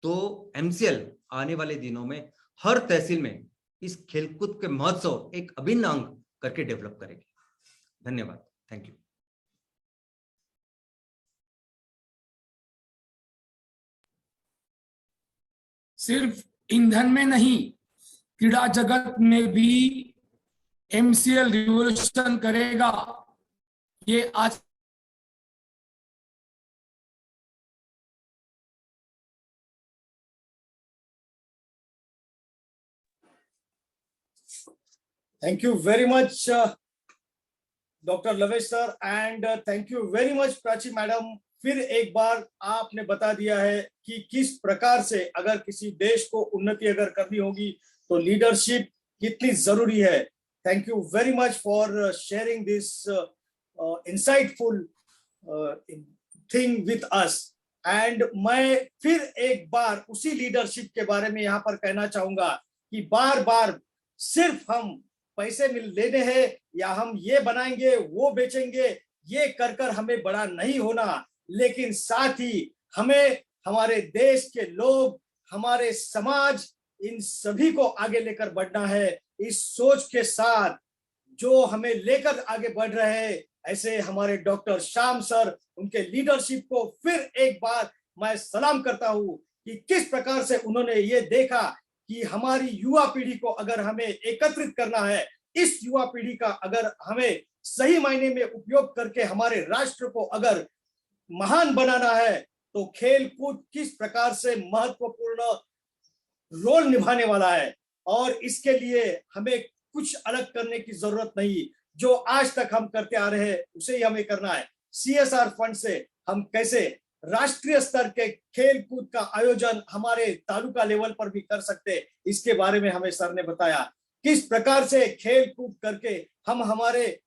तो एमसीएल आने वाले दिनों में हर तहसील में इस खेलकूद के महोत्सव एक अभिन्न अंग करके डेवलप करेगी। धन्यवाद, थैंक यू। सिर्फ ईंधन में नहीं, क्रीड़ा जगत में भी एमसीएल रिवॉल्यूशन करेगा, ये आज Thank you very much, Dr. Lavesh sir, and thank you very much, Prachi madam. फिर एक बार आपने बता दिया है कि किस प्रकार से अगर किसी देश को उन्नति अगर करनी होगी तो लीडरशिप कितनी जरूरी है। Thank you very much for sharing this insightful thing with us. And मैं फिर एक बार उसी लीडरशिप के बारे में यहाँ पर कहना चाहूंगा कि बार बार सिर्फ हम पैसे लेने हैं या हम ये बनाएंगे वो बेचेंगे, ये कर हमें बड़ा नहीं होना, लेकिन साथ ही हमें हमारे देश के लोग, हमारे समाज, इन सभी को आगे लेकर बढ़ना है। इस सोच के साथ जो हमें लेकर आगे बढ़ रहे हैं, ऐसे हमारे डॉक्टर श्याम सर, उनके लीडरशिप को फिर एक बार मैं सलाम करता हूं कि किस प्रकार से उन्होंने ये देखा कि हमारी युवा पीढ़ी को अगर हमें एकत्रित करना है, इस युवा पीढ़ी का अगर हमें सही मायने में उपयोग करके हमारे राष्ट्र को अगर महान बनाना है तो खेल कूद किस प्रकार से महत्वपूर्ण रोल निभाने वाला है। और इसके लिए हमें कुछ अलग करने की जरूरत नहीं, जो आज तक हम करते आ रहे हैं उसे ही हमें करना है। CSR फंड से हम कैसे राष्ट्रीय स्तर के खेल कूद का आयोजन हमारे तालुका लेवल पर भी कर सकते, इसके बारे में हमें सर ने बताया। किस प्रकार से खेल कूद करके हम हमारे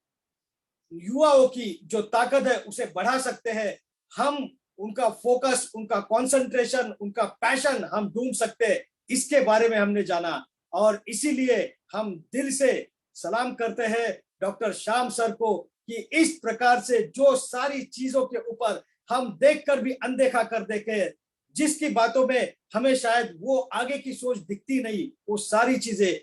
युवाओं की जो ताकत है उसे बढ़ा सकते हैं, हम उनका फोकस, उनका कंसंट्रेशन, उनका पैशन हम ढूंढ सकते हैं, इसके बारे में हमने जाना। और इसीलिए हम दिल से सलाम करते हैं डॉक्टर श्याम सर को कि इस प्रकार से जो सारी चीजों के ऊपर हम देखकर भी अनदेखा कर देते, जिसकी बातों में हमें शायद वो आगे की सोच दिखती नहीं, वो सारी चीजें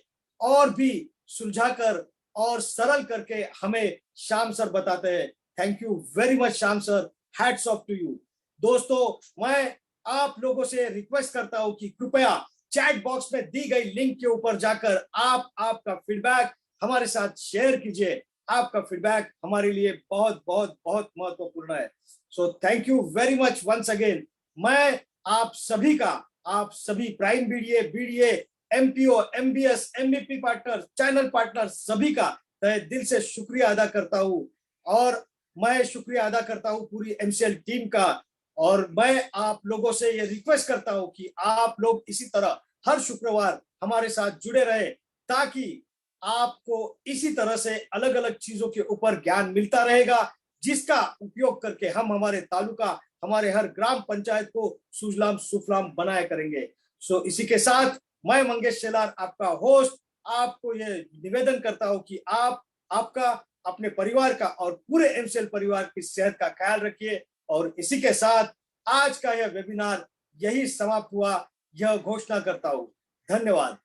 और भी सुलझाकर और सरल करके हमें श्याम सर बताते हैं। Thank you very much Shyam sir, hats off to you. दोस्तों, मैं आप लोगों से रिक्वेस्ट करता हूं कि कृपया चैट बॉक्स में दी गई लिंक के ऊपर जाकर आप आपका फीडबैक हमारे साथ शेयर कीजिए। आपका फीडबैक हमारे लिए बहुत बहुत बहुत महत्वपूर्ण है। So thank you very much once again. मैं आप सभी का, आप सभी prime BDA, MPO, MBS, MVP partner, channel partner सभी का तहे दिल से शुक्रिया अदा करता हूं। और मैं शुक्रिया अदा करता हूं पूरी MCL टीम का। और मैं आप लोगों से ये रिक्वेस्ट करता हूं कि आप लोग इसी तरह हर शुक्रवार हमारे साथ जुड़े रहे, ताकि आपको इसी तरह से अलग अलग चीजों के ऊपर ज्ञान मिलता रहेगा, जिसका उपयोग करके हम हमारे तालुका, हमारे हर ग्राम पंचायत को सुजलाम सुफलाम बनाया करेंगे। सो इसी के साथ मैं मंगेश शेलार, आपका होस्ट, आपको ये निवेदन करता हूं कि आप आपका, अपने परिवार का और पूरे MCL परिवार की सेहत का ख्याल रखिए। और इसी के साथ आज का यह वेबिनार यही समाप्त हुआ, यह घोषणा करता हूं। धन्यवाद।